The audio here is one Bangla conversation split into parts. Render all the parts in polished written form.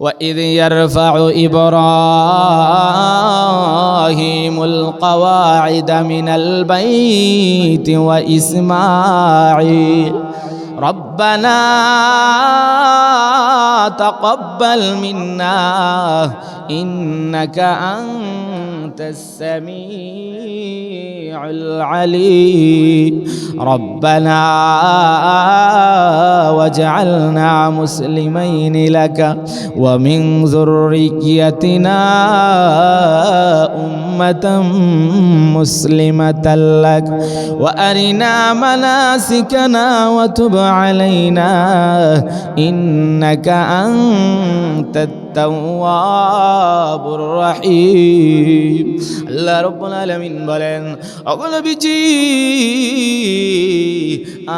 وإذ يرفع إبراهيم القواعد من البيت وإسماعيل ربنا تقبل منا إنك أنت السميع العليم ربنا واجعلنا مسلمين لك ومن ذريتنا أمة مسلمة لك وأرنا مناسكنا وتب علينا إنك أنت التواب الرحيم আল্লাহ রাব্বুল আলামিন বলেন ওগো নবীজি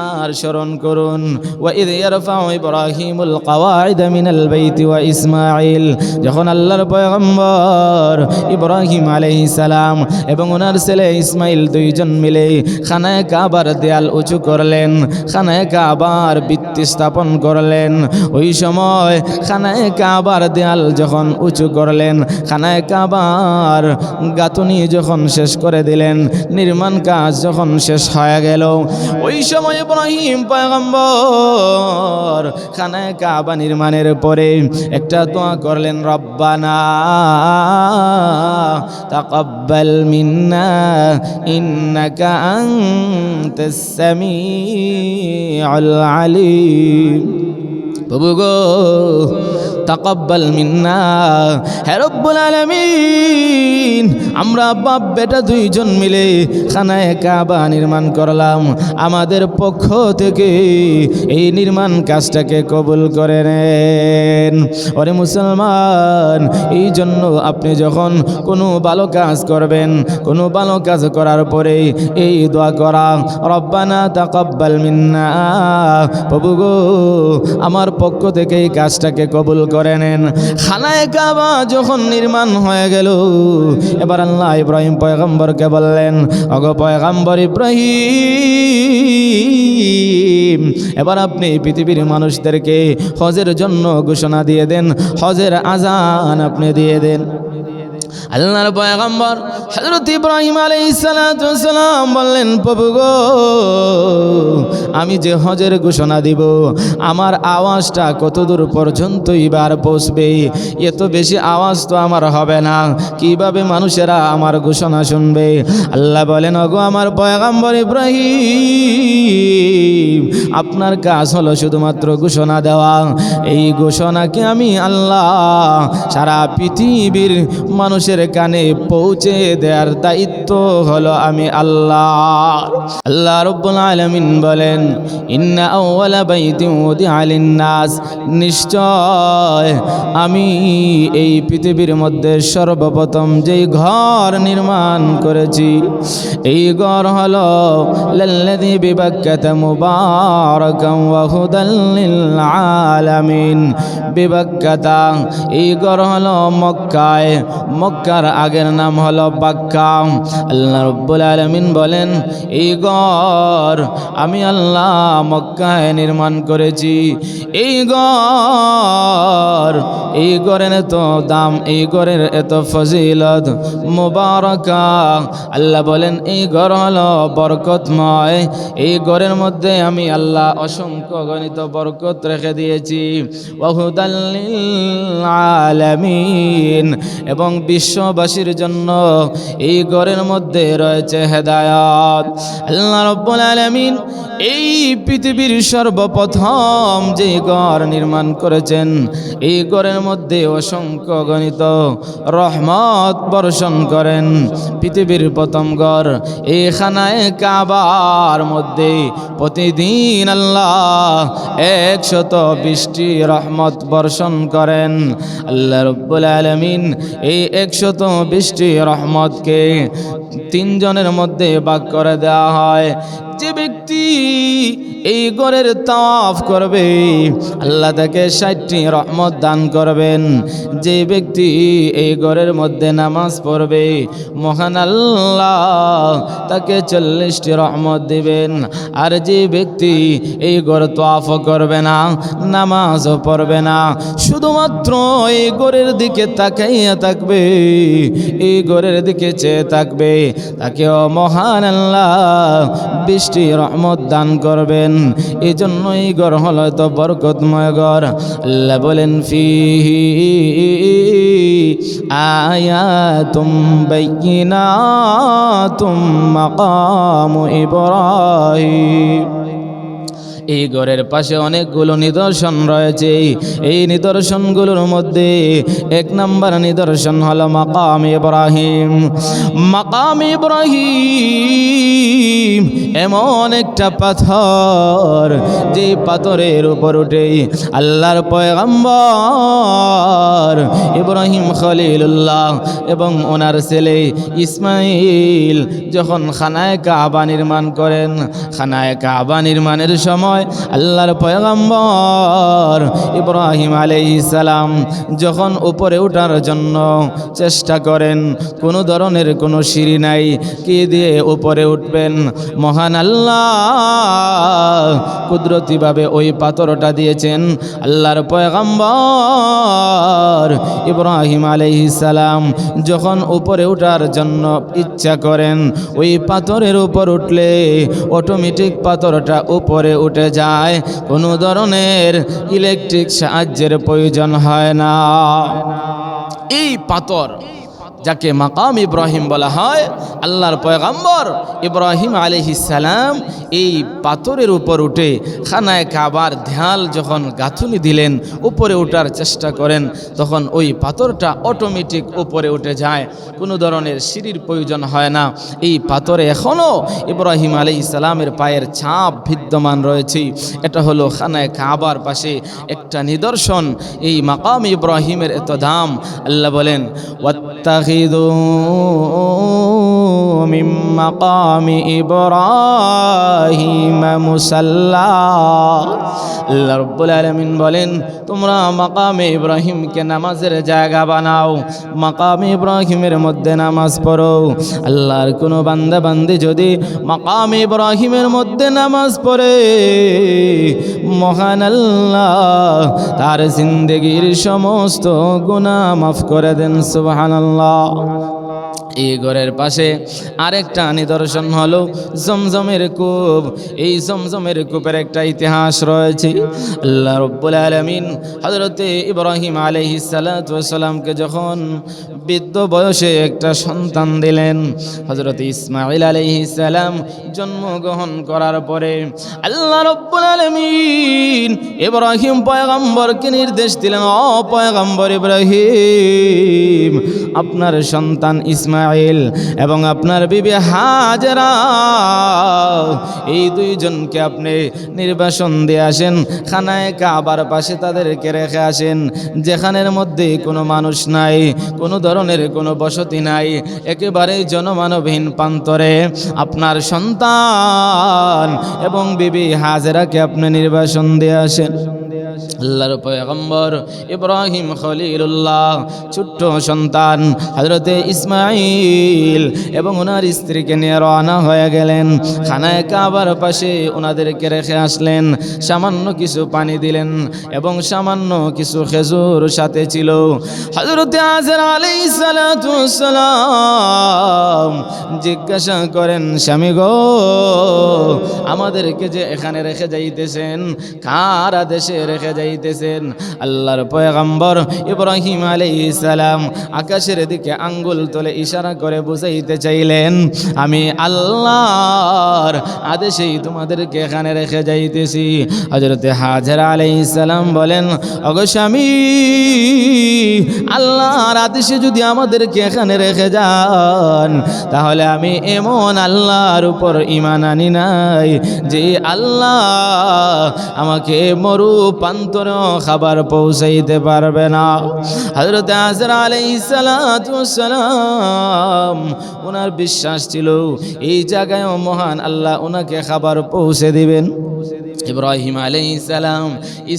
আর স্মরণ করুন ওয়াইদ ইয়ারফাউ ইব্রাহিমুল কওয়াইদ মিনাল বাইতি ওয়া ইসমাঈল যখন আল্লাহর পয়গম্বর ইব্রাহিম আলাইহিস সালাম এবং ওনার ছেলে ইসমাঈল দুইজন মিলে খানায়ে কাবার দেয়াল উঁচু করলেন খানায়ে কাবার ভিত্তি স্থাপন করলেন ওই সময় খানায়ে কাবার দেয়াল যখন উঁচু করলেন খানায়ে কাবার গাঁথনি যখন শেষ করে দিলেন নির্মাণ কাজ যখন শেষ হয়ে গেল ওই সময় ইব্রাহিম পয়গম্বর খানায়ে কাবা নির্মাণের পরে একটা দোয়া করলেন রব্বানা তাকাব্বাল মিন্না ইন্নাকা আনতাস সামিউল আলিম প্রভু গো তাকাব্বাল মিন্না হে রব্বুল আলামিন আমরা বাপ বেটা দুইজন মিলে খানায়ে কাবা নির্মাণ করলাম আমাদের পক্ষ থেকে এই নির্মাণ কাজটাকে কবুল করে নেন ওরে মুসলমান এই জন্য আপনি যখন কোনো ভালো কাজ করবেন কোনো ভালো কাজ করার পরে এই দোয়া করা রব্বানা তাকাব্বাল মিন্না প্রভু গো আমার পক্ষ থেকে এই কাজটাকে কবুল করে নেন খানায়ে কাবা যখন নির্মাণ হয়ে গেল এবার আল্লাহ ইব্রাহিম পয়গম্বরকে বললেন ওগো পয়গম্বর ইব্রাহিম এবার আপনি পৃথিবীর মানুষদেরকে হজের জন্য ঘোষণা দিয়ে দেন হজের আযান আপনি দিয়ে দেন আল্লাহর পয়গম্বর হযরত ইব্রাহিম আলাইহিস সালাতু ওয়াস সালাম বললেন প্রভু গো আমি যে হজের ঘোষণা দিব আমার আওয়াজটা কতদূর পর্যন্ত এবার পৌঁছবে এত বেশি আওয়াজ তো আমার হবে না কিভাবে মানুষেরা আমার ঘোষণা শুনবে আল্লাহ বলেন ওগো আমার পয়গম্বর ইব্রাহিম আপনার কাজ হলো শুধুমাত্র ঘোষণা দেওয়া এই ঘোষণাকে আমি আল্লাহ সারা পৃথিবীর মানুষের কানে পৌঁছে দেওয়ার দায়িত্ব হলো আমি আল্লাহ আল্লাহ রাব্বুল আলামিন বলেন ইন্না আউওয়ালা বাইতিন উদিআ লিন-নাস নিশ্চয় আমি এই পৃথিবীর মধ্যে সর্বপ্রথম যেই ঘর নির্মাণ করেছি এই ঘর হলো লাল্লাযী বিবাক্কাতা মুবারাকান ওয়া হুদাল লিল আলামিন বিবাক্কাতা এই ঘর হলো মক্কায় মক্কার আগের নাম হলো বাক্কা আল্লাহ রাব্বুল আলামিন বলেন এই ঘর আমি আল্লাহ মক্কায় নির্মাণ করেছি এই ঘরের এত দাম এই ঘরের এত ফজিলত মুবারাকা আল্লাহ বলেন এই ঘর হলো বরকতময় এই ঘরের মধ্যে আমি আল্লাহ অসংখ্য গণিত বরকত রেখে দিয়েছি ওয়া হুদাল লিল আলামিন এবং বিশ্ববাসীর জন্য এই ঘরের মধ্যে রয়েছে হেদায়েত আল্লাহ রাব্বুল আলামিন এই পৃথিবীর সর্বপ্রথম যে ঘর নির্মাণ করেছেন এই ঘরের মধ্যে অসংখ্য গণিত রহমত বর্ষণ করেন পৃথিবীর প্রথম ঘর এই খানায়ে কাবার মধ্যে প্রতিদিন আল্লাহ 120টি রহমত বর্ষণ করেন আল্লাহ রাব্বুল আলামিন এই 120টি রহমতকে তিনজনের মধ্যে ভাগ করে দেওয়া হয় যে ব্যক্তি এই ঘরের তাওয়াফ করবে আল্লাহ তাকে 60টি রহমত দান করবেন। যে ব্যক্তি এই ঘরের মধ্যে নামাজ পড়বে মহান আল্লাহ তাকে 40টি রহমত দিবেন। আর যে ব্যক্তি এই ঘর তাওয়াফ করবে না, নামাজও পড়বে না, শুধুমাত্র এই ঘরের দিকে তাকাইয়া থাকবে, এই ঘরের দিকে চেয়ে থাকবে, তাকেও মহান আল্লাহ 20টি রহমত দান করবেন। এই জন্য এই ঘর হলো তো বরকতময় ঘর। আল্লাহ বলেন ফিহি আয়াতুম বাইয়িনাতুম মাকামু ইব্রাহিম। এই ঘরের পাশে অনেকগুলো নিদর্শন রয়েছে। এই নিদর্শনগুলোর মধ্যে 1 নম্বর নিদর্শন হলো মাকাম ইব্রাহিম। মাকাম ইব্রাহিম এমন একটা পাথর, যে পাথরের উপর উঠে আল্লাহর পয়গম্বর ইব্রাহিম খলিলুল্লাহ এবং ওনার ছেলে ইসমাইল যখন খানায়ে কাবা নির্মাণ করেন, খানায়ে কাবা নির্মাণের সময় আল্লাহর পয়গম্বর ইব্রাহিম আলাইহিস সালাম যখন উপরে ওঠার জন্য চেষ্টা করেন, কোনো ধরনের কোনো সিঁড়ি নাই, কি দিয়ে উপরে উঠবেন? মহান আল্লাহ কুদরতিভাবে ওই পাথরটা দিয়েছেন। আল্লাহর পয়গম্বর ইব্রাহিম আলাইহিস সালাম যখন উপরে ওঠার জন্য ইচ্ছা করেন, ওই পাথরের উপর উঠলে অটোমেটিক পাথরটা উপরে উঠে যায়, কোনো ধরনের ইলেকট্রিক সাহায্যের প্রয়োজন হয় না। এই পাথর যাকে মাকাম ইব্রাহিম বলা হয়, আল্লাহর পয়গম্বর ইব্রাহিম আলাইহিস সালাম এই পাথরের উপর উঠে খানায়ে কাবার ঢাল যখন গাঁথুনি দিলেন, উপরে ওঠার চেষ্টা করেন, তখন ওই পাথরটা অটোমেটিক উপরে উঠে যায়, কোনো ধরনের সিঁড়ির প্রয়োজন হয় না। এই পাথরে এখনও ইব্রাহিম আলাইহিস সালামের পায়ের ছাপ বিদ্যমান রয়েছে। এটা হলো খানায়ে কাবার পাশে একটা নিদর্শন। এই মাকাম ইব্রাহিমের এত দাম। আল্লাহ বলেন মিন মাকামি ইব্রাহিম মুসাল্লা। আল্লাহ রাব্বুল আলামিন বলেন, তোমরা মাকামে ইব্রাহিমকে নামাজের জায়গা বানাও, মাকামে ইব্রাহিমের মধ্যে নামাজ পড়ো। আল্লাহর কোনো বান্দা বান্দি যদি মাকামে ইব্রাহিমের মধ্যে নামাজ পড়ে, মহান আল্লাহ তার জিন্দেগির সমস্ত গুনাহ মাফ করে দেন। সুবহানাল্লাহ। এই ঘরের পাশে আরেকটা নিদর্শন হলো জমজমের কূপ। এই জমজমের কূপের একটা ইতিহাস রয়েছে। আল্লাহ রাব্বুল আলামিন হযরতে ইব্রাহিম আলাইহিস সালাতু ওয়াস সালামকে যখন বৃদ্ধ বয়সে একটা সন্তান দিলেন, হযরতে ইসমাঈল আলাইহিস সালাম জন্মগ্রহণ করার পরে আল্লাহ রাব্বুল আলামিন ইব্রাহিম পয়গম্বরকে নির্দেশ দিলেন, ও পয়গম্বর ইব্রাহিম, আপনার সন্তান ইসমাঈল এবং আপনার বিবি হাজেরা, এই দুইজনকে আপনি নির্বাসন দিয়ে আসেন, খানায়ে কাবার পাশে তাদেরকে রেখে আসেন, যেখানের মধ্যে কোনো মানুষ নাই, কোনো ধরনের কোনো বসতি নাই, একেবারেই জনমানবহীন প্রান্তরে আপনার সন্তান এবং বিবি হাজেরাকে আপনি নির্বাসন দিয়ে আসেন। আল্লাহর পয়গম্বর ইব্রাহিম খলিলুল্লাহ ছোট্ট সন্তান হযরতে ইসমাঈল এবং ওনার স্ত্রীকে নিয়ে রওনা হয়ে গেলেন। খানায়ে কাবার পাশে ওনাদেরকে রেখে আসলেন, সামান্য কিছু পানি দিলেন এবং সামান্য কিছু খেজুর সাথে ছিল। হযরতে হাজেরা আলাইহিস সালাতু ওয়াস সালাম জিজ্ঞাসা করেন, স্বামী গো, আমাদেরকে যে এখানে রেখে যাইতেছেন, কার আদেশে রেখে যাইতেছেন? আল্লাহর পয়গম্বর ইব্রাহিম আলাইহিস সালাম আকাশের দিকে আঙ্গুল তুলে ইশারা করে বুঝাইতে চাইলেন, আমি আল্লাহর আদেশেই তোমাদেরকে এখানে রেখে যাইতেছি। হযরতে হাজেরা আলাইহিস সালাম বলেন, ওগো স্বামী, আল্লাহর আদেশে যদি আমাদেরকে এখানে রেখে যান, তাহলে আমি এমন আল্লাহর উপর ঈমান আনি নাই যে আল্লাহ আমাকে মরু প্রান্তরে খাবার পৌঁছাইতে পারবে না। হযরত হাজেরা আলাইহিস সালাতু ওয়াস সালাম ওনার বিশ্বাস ছিল এই জায়গায় মহান আল্লাহ ওনাকে খাবার পৌঁছে দিবেন। ইব্রাহিম আলাইহিস সালাম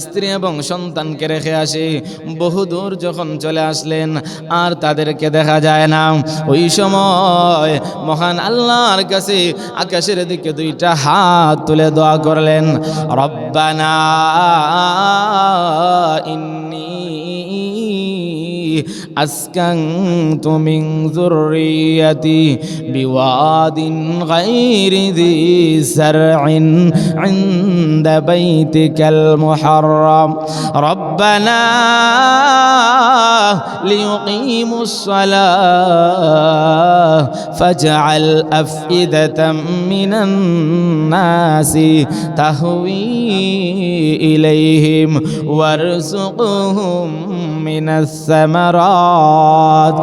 স্ত্রী এবং সন্তানকে রেখে আসে বহুদূর যখন চলে আসলেন আর তাদেরকে দেখা যায় না। ওই সময় মহান আল্লাহর কাছে আকাশের দিকে দুইটা হাত তুলে দোয়া করলেন, রব্বানা ইন্নী أسكنت من ذريتي بواد غير ذي زرع عند بيتك المحرم ربنا ليقيموا الصلاة فاجعل أفئدة من الناس تهوي إليهم وارزقهم من الثمرات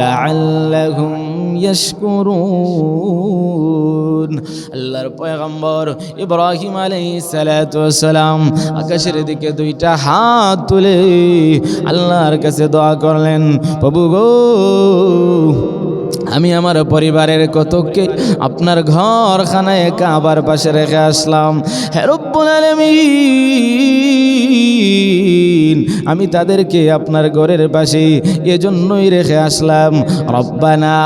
لعلهم يشكرون। আল্লাহর পয়গম্বর ইব্রাহিম আলাইহিস সালাতু ওয়াস সালাম আকাশের দিকে দুইটা হাত তুলে আল্লাহর কাছে দোয়া করলেন, প্রভু গো, আমি আমার পরিবারের কতককে আপনার ঘরখানায় কাবার পাশে রেখে আসলাম। হে রব্বুল আলামিন, আমি তাদেরকে আপনার ঘরের পাশে এজন্যই রেখে আসলাম, রব্বানা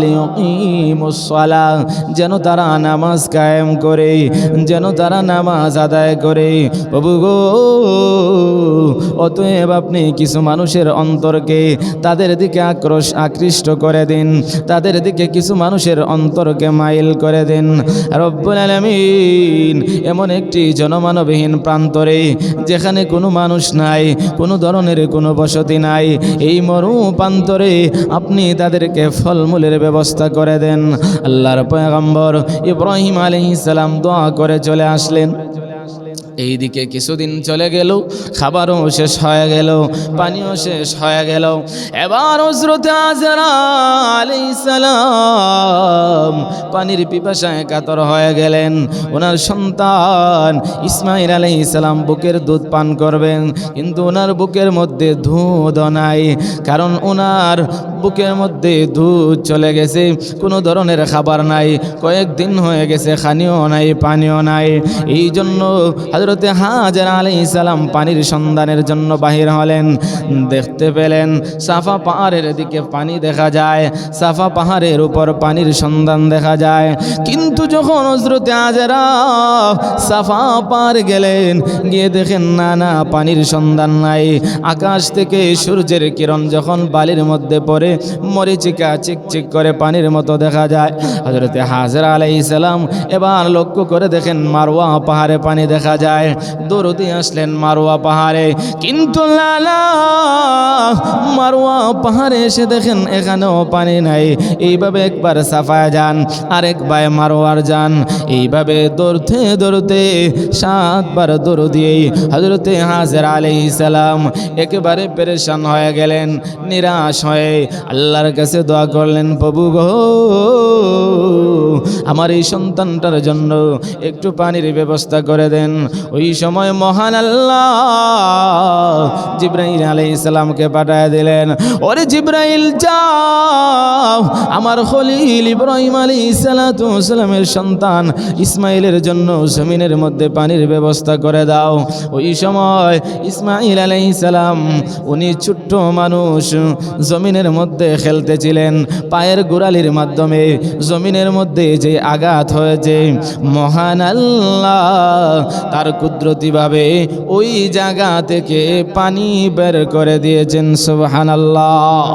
লিয়ুকিমুস সালাহ, যেন তারা নামাজ কায়েম করে, যেন তারা নামাজ আদায় করে। প্রভু গো, অতএব আপনি কিছু মানুষের অন্তরকে তাদের দিকে আকৃষ্ট করে দিন, তাদের দিকে কিছু মানুষের অন্তরকে মাইল করে দিন। রব্বুল আলামিন, এমন একটি জনমানবহীন প্রান্তরে যেখানে কোনো মানুষ নাই, কোনো ধরনের কোনো বসতি নাই, এই মরু প্রান্তরে আপনি তাদেরকে ফলমূলের ব্যবস্থা করে দেন। আল্লাহর পয়গম্বর ইব্রাহিম আলাইহিস সালাম দোয়া করে চলে আসলেন। এইদিকে কিছুদিন চলে গেল, খাবারও শেষ হয়ে গেল, পানিও শেষ হয়ে গেল। এবার হযরত আজরা আলাইহিস সালাম পানির পিপাসায় কাতর হয়ে গেলেন। ওনার সন্তান ইসমাঈল আলাইহিস সালাম বুকের দুধ পান করবেন, কিন্তু ওনার বুকের মধ্যে দুধ নাই, কারণ ওনার বুকের মধ্যে দুধ চলে গেছে, কোনো ধরনের খাবার নাই, কয়েকদিন হয়ে গেছে, খানিও নাই, পানিও নাই। এই জন্য হযরত হাজরা আলাইহিস সালাম পানির সন্ধানের জন্য বাহির হলেন। দেখতে পেলেন সাফা পাহাড়ের দিকে পানি দেখা যায়, সাফা পাহাড়ের উপর পানির সন্ধান দেখা যায়। কিন্তু যখন হযরত হাজরা সাফা পার গেলেন, গিয়ে দেখেন না না, পানির সন্ধান নাই। আকাশ থেকে সূর্যের কিরণ যখন বালির মধ্যে পড়ে মরিচিকা চিকচিক করে পানির মতো দেখা যায়। হযরত হাজরা আলাইহিস সালাম এবার লক্ষ্য করে দেখেন মারওয়া পাহাড়ে পানি দেখা যায়। দৌড়তে আসলেন মারওয়া পাহাড়ে, কিন্তু লালা মারওয়া পাহাড়ে এসে দেখেন এখানেও পানি নাই। এইভাবে একবার সাফায় যান, আরেকবার মারওয়ার যান, এইভাবে দৌড়তে দৌড়তে 7 বার দৌড় দিয়েই হযরতে হাজরা আলাইহিস সালাম একেবারে পেরেশান হয়ে গেলেন। নিরাশ হয়ে আল্লাহর কাছে দোয়া করলেন, প্রভু গো, আমার এই সন্তানটার জন্য একটু পানির ব্যবস্থা করে দেন। ওই সময় মহান আল্লাহ জিবরাইল আলাইহিস সালামকে পাঠিয়ে দিলেন, ওরে জিবরাইল, যাও আমার খলিল ইব্রাহিম আলাইহিস সালামের সন্তান ইসমাইলের জন্য জমিনের মধ্যে পানির ব্যবস্থা করে দাও। ওই সময় ইসমাইল আলাইহিস সালাম উনি ছোট্ট মানুষ, জমিনের মধ্যে খেলতেছিলেন, পায়ের গোড়ালির মাধ্যমে জমিনের মধ্যে যে আঘাত হয়েছে, মহান আল্লাহ তার কুদরতিভাবে ওই জায়গা থেকে পানি বের করে দিয়েছেন। সুবহানাল্লাহ।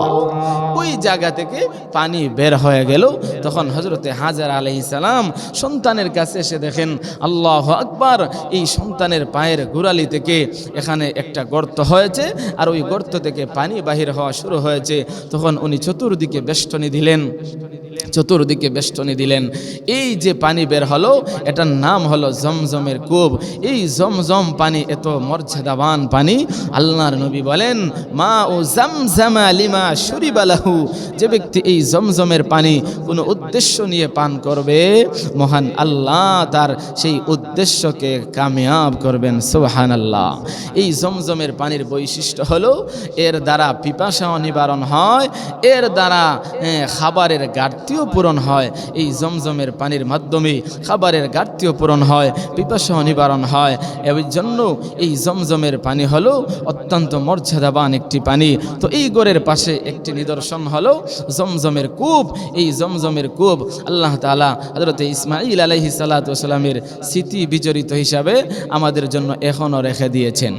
ওই জায়গা থেকে পানি বের হয়ে গেল। তখন হযরতে হাজরা আলাইহিস সালাম সন্তানের কাছে এসে দেখেন, আল্লাহু আকবার, এই সন্তানের পায়ের গোড়ালি থেকে এখানে একটা গর্ত হয়েছে, আর ওই গর্ত থেকে পানি বাহির হওয়া শুরু হয়েছে। তখন উনি চতুর্দিকে বেষ্টনী দিলেন। এই যে পানি বের হলো, এটার নাম হলো জমজমের কূপ। এই জমজম পানি এত মর্যাদাবান পানি, আল্লাহর নবী বলেন, মা ও জামজামা লিমা শুরিবা লাহু, যে ব্যক্তি এই জমজমের পানি কোনো উদ্দেশ্য নিয়ে পান করবে, মহান আল্লাহ তার সেই উদ্দেশ্যকে কামিয়াব করবেন। সুবহানাল্লাহ। এই জমজমের পানির বৈশিষ্ট্য হলো এর দ্বারা পিপাসা নিবারণ হয়, এর দ্বারা খাবারের ঘাটতি ঘাটতিও পূরণ হয়, এই জমজমের পানির মাধ্যমে খাবারের ঘাটতিও পূরণ হয়, পিপাসা নিবারণ হয়। এর জন্য এই জমজমের পানি হলো অত্যন্ত মর্যাদাবান একটি পানি। তো এই ঘরের পাশে একটি নিদর্শন হলো জমজমের কূপ। এই জমজমের কূপ আল্লাহ তাআলা হযরত ইসমাঈল আলাইহিস সালাতু ওয়াস সালামের স্মৃতি বিজড়িত হিসাবে আমাদের জন্য এখনও রেখে দিয়েছেন।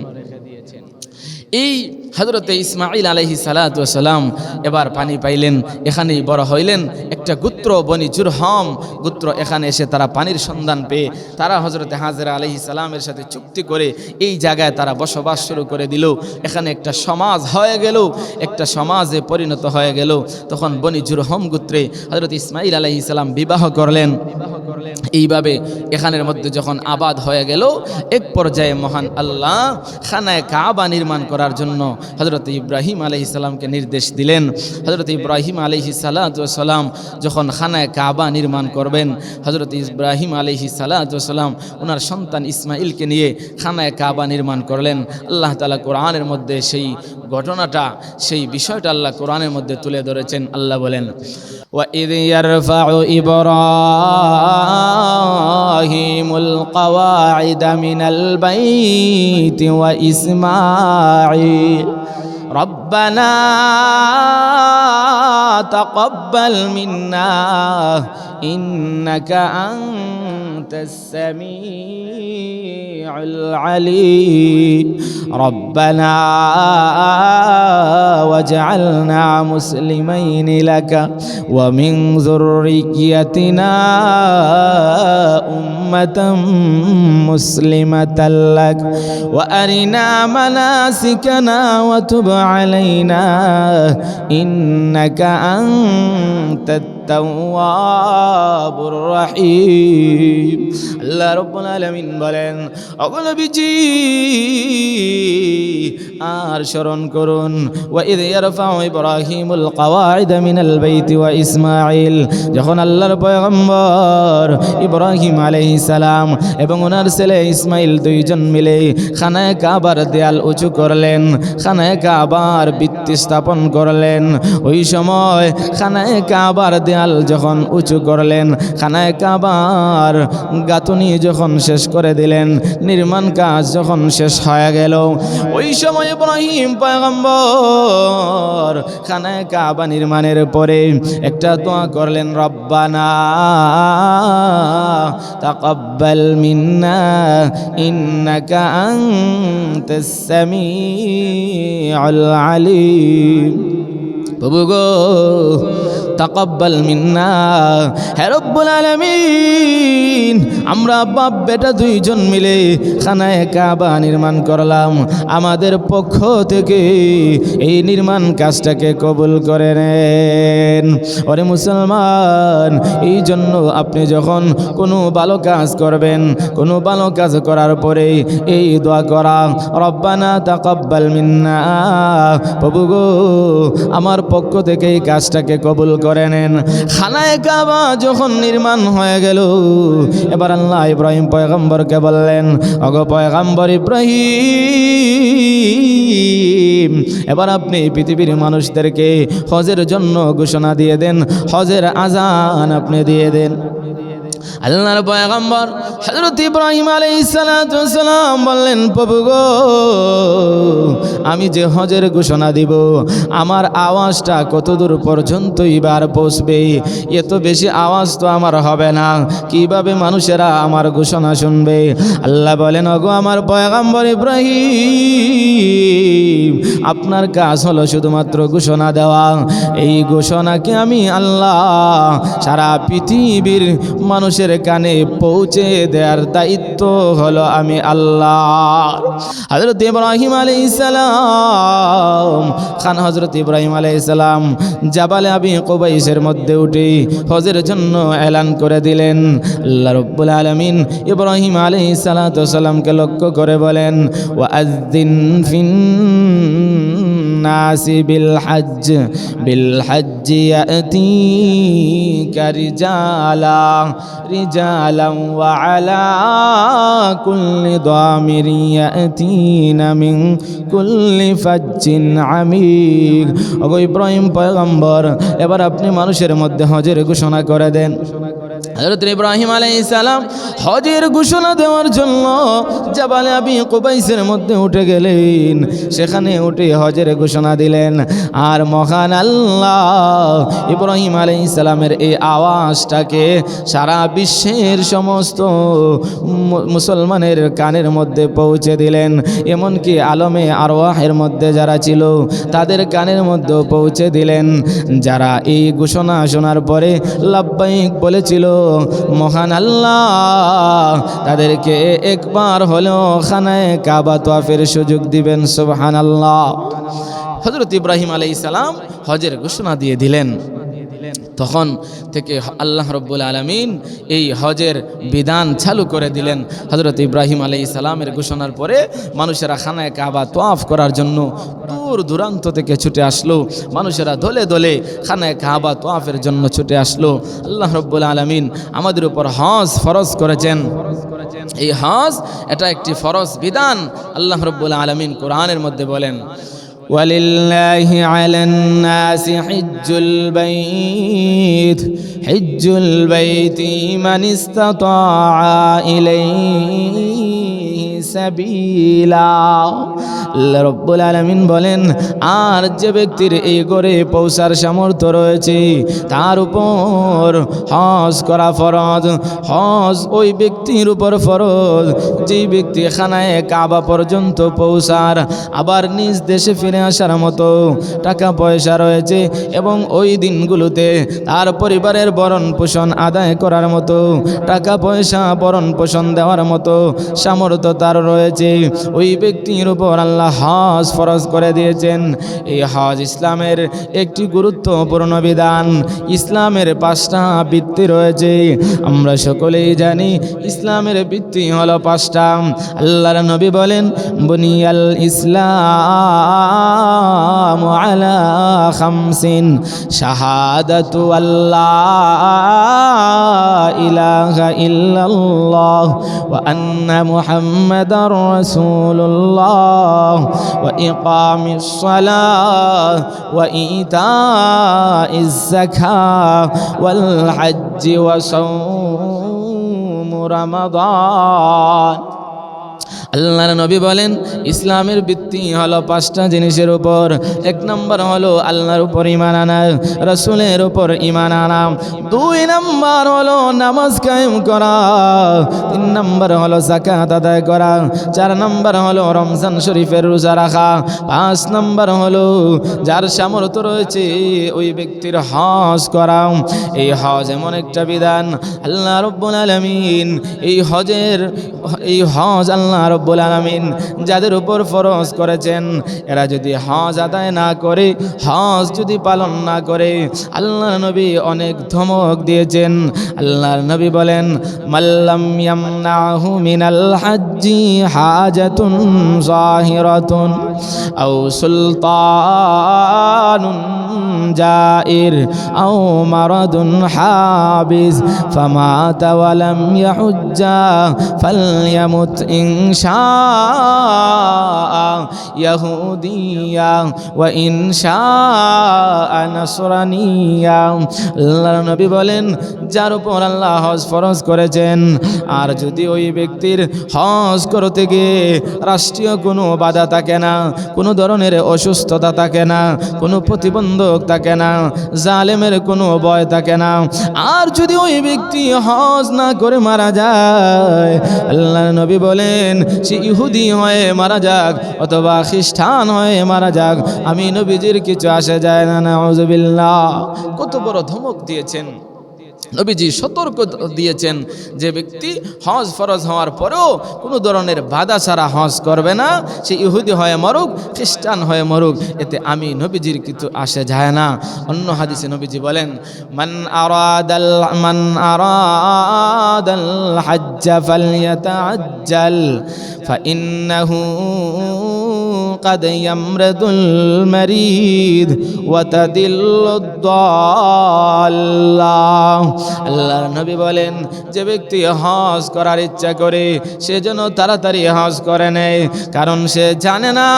এই হযরতে ইসমাঈল আলাইহিস সালাতু ওয়াস সালাম এবার পানি পাইলেন, এখানেই বড় হইলেন। একটা গোত্র বনি জুরহম গোত্র এখানে এসে তারা পানির সন্ধান পেয়ে তারা হযরতে হাজেরা আলাইহিস সালামের সাথে চুক্তি করে এই জায়গায় তারা বসবাস শুরু করে দিল। এখানে একটা সমাজ হয়ে গেল, একটা সমাজে পরিণত হয়ে গেল। তখন বনি জুরহম গোত্রে হযরত ইসমাঈল আলাইহিস সালাম বিবাহ করলেন। এইভাবে এখানের মধ্যে যখন আবাদ হয়ে গেল, এক পর্যায়ে মহান আল্লাহ খানায়ে কাবা নির্মাণ করার জন্য হযরত ইব্রাহিম আলাইহিস সালামকে নির্দেশ দিলেন। হযরত ইব্রাহিম আলাইহিস সালাতু ওয়াস সালাম যখন খানায়ে কাবা নির্মাণ করবেন, হযরত ইব্রাহিম আলাইহিস সালাতু ওয়াস সালাম ওনার সন্তান ইসমাঈলকে নিয়ে খানায়ে কাবা নির্মাণ করলেন। আল্লাহ তাআলা কোরআনের মধ্যে সেই ঘটনাটা, সেই বিষয়টা আল্লাহ কোরআনের মধ্যে তুলে ধরেছেন। আল্লাহ বলেন, وَإِذْ يَرْفَعُ إِبْرَاهِيمُ الْقَوَاعِدَ مِنَ الْبَيْتِ وَإِسْمَاعِيلُ رَبَّنَا تَقَبَّلْ مِنَّا إِنَّكَ أَنْتَ السَّمِيعُ الْعَلِيمُ رَبَّنَا وَاجْعَلْنَا مُسْلِمَيْنِ لَكَ وَمِنْ ذُرِّيَّتِنَا أُمَّةً مُسْلِمَةً لَكَ وَأَرِنَا مَنَاسِكَنَا وَتُبْ عَلَيْنَا إِنَّكَ أَنْتَ التواب الرحيم। আল্লাহ রাব্বুল আলামিন বলেন, ওগো নবীজি আর স্মরণ করুন, ওয়াইদ ইয়ারফাউ ইব্রাহিমুল কাওয়াইদা মিনাল বাইতি ওয়া ইসমাঈল, যখন আল্লাহর পয়গম্বর ইব্রাহিম আলাইহিস সালাম এবং ওনার ছেলে ইসমাঈল দুইজন মিলে খানায়ে কাবার দেয়াল উঁচু করলেন, খানায়ে কাবার ভিত্তি স্থাপন করলেন। ওই সময় খানায়ে কাবার দেয়াল যখন উঁচু করলেন, খানায়ে কাবার গাঁথুনি যখন শেষ করে দিলেন, নির্মাণ কাজ যখন শেষ হয়ে গেল, ওই সময় ইব্রাহিম পয়গম্বর খানায়ে কাবা নির্মাণের পরে একটা দোয়া করলেন, রব্বানা তাকাব্বাল মিন্না ইন্নাকা আনতাস সামিউল আলিম। প্রভু গো তাকাব্বাল মিন্না, হে রব্বুল আলামিন, আমরা বাপ বেটা দুইজন মিলে খানায়ে কাবা নির্মাণ করলাম, আমাদের পক্ষ থেকে এই নির্মাণ কাজটাকে কবুল করে নেন। ওরে মুসলমান, এই জন্য আপনি যখন কোনো ভালো কাজ করবেন, কোনো ভালো কাজ করার পরে এই দোয়া করা, রব্বানা তাকাব্বাল মিন্না, প্রভু গো আমার পক্ষ থেকে এই কাজটাকে কবুল করে নেন। খানায়ে কাবা যখন নির্মাণ হয়ে গেল, এবার আল্লাহ ইব্রাহিম পয়গম্বরকে বললেন, ওগো পয়গম্বর ইব্রাহিম, এবার আপনি পৃথিবীর মানুষদেরকে হজের জন্য ঘোষণা দিয়ে দেন, হজের আযান আপনি দিয়ে দেন। আল্লাহর পয়গম্বর হযরত ইব্রাহিম আলাইহিস সালাতু ওয়াস সালাম বললেন, প্রভু গো আমি যে হজের ঘোষণা দিব, আমার আওয়াজটা কতদূর পর্যন্ত এবার পৌঁছবে? এত বেশি আওয়াজ তো আমার হবে না, কিভাবে মানুষেরা আমার ঘোষণা শুনবে? আল্লাহ বলেন, ওগো আমার পয়গম্বর ইব্রাহিম, আপনার কাজ হলো শুধুমাত্র ঘোষণা দেওয়া। এই ঘোষণাকে আমি আল্লাহ সারা পৃথিবীর মানুষের কানে পৌঁছে দেওয়ার দায়িত্ব হলো আমি আল্লাহ। হযরত ইব্রাহিম আলাইহিস সালাম হযরত ইব্রাহিম আলাইহিস সালাম জাবালে আবি কুবাইসের মধ্যে উঠে হজের জন্য এলান করে দিলেন। আল্লাহ রাব্বুল আলামিন ইব্রাহিম আলাইহিস সালাতু ওয়াস সালামকে লক্ষ্য করে বলেন, ওয়াআযযিন ফিন নাসি বিল হজ্জ ইয়াতিকা রিজালাম ওয়া আলা কুল্লি দামির ইয়াতিনা মিন কুল্লি ফাজ্জিন আমিক। ওগো ইব্রাহিম পয়গম্বর, এবার আপনি মানুষের মধ্যে হজের ঘোষণা করে দেন। হযরত ইব্রাহিম আলাইহিস সালাম হজের ঘোষণা দেওয়ার জন্য জাবালে আবি কুবাইসের মধ্যে উঠে গেলেন। সেখানে উঠে হজের ঘোষণা দিলেন। আর মহান আল্লাহ ইব্রাহিম আলাইহিস সালামের এই আওয়াজটাকে সারা বিশ্বের সমস্ত মুসলমানের কানের মধ্যে পৌঁছে দিলেন। এমনকি আলমে আরওয়াহের মধ্যে যারা ছিল তাদের কানের মধ্যে পৌঁছে দিলেন। যারা এই ঘোষণা শোনার পরে লাব্বাইক বলেছিল, মহান আল্লাহ তাদেরকে একবার হলেও খানায়ে কাবা তওয়াফের সুযোগ দিবেন। সুবহানাল্লাহ। হযরত ইব্রাহিম আলাইহিস সালাম হজের ঘোষণা দিয়ে দিলেন। তখন থেকে আল্লাহ রাব্বুল আলামিন এই হজের বিধান চালু করে দিলেন। হযরত ইব্রাহিম আলাইহিস সালামের ঘোষণার পরে মানুষেরা খানায়ে কাবা তওয়াফ করার জন্য দূর দূরান্ত থেকে ছুটে আসলো। মানুষেরা দলে দলে খানায়ে কাবা তওয়াফের জন্য ছুটে আসলো। আল্লাহ রাব্বুল আলামিন আমাদের উপর হজ ফরজ করেছেন। এই হজ এটা একটি ফরজ বিধান। আল্লাহ রাব্বুল আলামিন কোরআনের মধ্যে বলেন, ولله على الناس حج البيت من استطاع إليه سبيلا। আল্লাহ রাব্বুল আলামিন বলেন, আর যে ব্যক্তির এই ঘরে পৌঁছার সামর্থ্য রয়েছে তার উপর হজ করা ফরজ। হজ ওই ব্যক্তির উপর ফরজ যেই ব্যক্তি খানায়ে কাবা পর্যন্ত পৌঁছার, আবার নিজ দেশে ফিরে আসার মতো টাকা পয়সা রয়েছে এবং ওই দিনগুলোতে তার পরিবারের ভরণ পোষণ আদায় করার মতো টাকা পয়সা ভরণ পোষণ দেওয়ার মতো সামর্থ্য তার রয়েছে, ওই ব্যক্তির উপর আল্লাহ হজ ফরজ করে দিয়েছেন। এই হজ ইসলামের একটি গুরুত্বপূর্ণ বিধান। ইসলামের 5টা ভিত্তি রয়েছে। আমরা সকলেই জানি ইসলামের ভিত্তি হলো 5টা। আল্লাহর নবী বলেন, বুনিয়াল ইসলাম আলা খামসিন শাহাদাতু আল্লাহ ইলাহা ইল্লাল্লাহ ওয়া আন্না মুহাম্মাদার রাসূলুল্লাহ وإقام الصلاة وإيتاء الزكاة والحج وصوم رمضان। আল্লাহর নবী বলেন, ইসলামের ভিত্তি হলো 5টা জিনিসের উপর। 1 নম্বর হলো আল্লাহর উপর ঈমান আনা, রাসূলের উপর ঈমান আনা। 2 নম্বর হলো নামাজ কায়েম করা। 3 নম্বর হলো যাকাত আদায় করা। 4 নম্বর হলো রমজান শরীফের রোজা রাখা। 5 নম্বর হলো যার সামর্থ্য রয়েছে ওই ব্যক্তির হজ করা। এই হজ এমন একটা বিধান আল্লাহ রাব্বুল আলামিন এই হজ আল্লাহ রাব্বুল আলামিন যাদের উপর ফরজ করেছেন, এরা যদি হজ আদায় না করে, হজ যদি পালন না করে, আল্লাহর নবী অনেক ধমক দিয়েছেন। আল্লাহর নবী বলেন, মাল্লাম ইয়ামনাহু মিনাল হজ্জি হাজাতুন যাহিরাতুন আও সুলতানুন জাইর আও মারাদুন হাবিস ফামাতা ওয়া লাম ইয়াহুজ্জা ফালইয়ামুত ইনশাআ ইয়াহুদিয়া ওয়া ইনশাআ নাসরানিয়া। আল্লাহর নবী বলেন, যার উপর আল্লাহ হজ ফরজ করেছেন, আর যদি ওই ব্যক্তির হজ করতে গিয়ে রাষ্ট্রীয় কোনো বাধা থাকে না, কোনো ধরনের অসুস্থতা থাকে না, কোনো প্রতিবন্ধক থাকে না, জালেমের কোনো ভয় থাকে না, আর যদি ওই ব্যক্তি হজ না করে মারা যায়, আল্লাহর নবী বলেন, সে ইহুদি হয়ে মারা যাক অথবা খ্রিস্টান হয়ে মারা যাক, আমি নবীজির কিছু আসে যায় না। নাউযুবিল্লাহ। কত বড় ধমক দিয়েছেন। নবীজি সতর্ক দিয়েছেন যে ব্যক্তি হজ ফরজ হওয়ার পরেও কোনো ধরনের বাধা ছাড়া হজ করবে না, সে ইহুদি হয়ে মরুক, খ্রিস্টান হয়ে মরুক, এতে আমি নবীজির কিছু আসে যায় না। অন্য হাদিসে নবীজি বলেন, মান আরাদাল হজ্জ ফালইয়াতাআজ্জাল ফাইন্নাহু قد يمرض المريض وتدل الضال। আল্লাহর নবী বলেন, যে ব্যক্তি হজ করার ইচ্ছা করে সে যেন তাড়াতাড়ি হজ করে নেয়, কারণ সে জানে না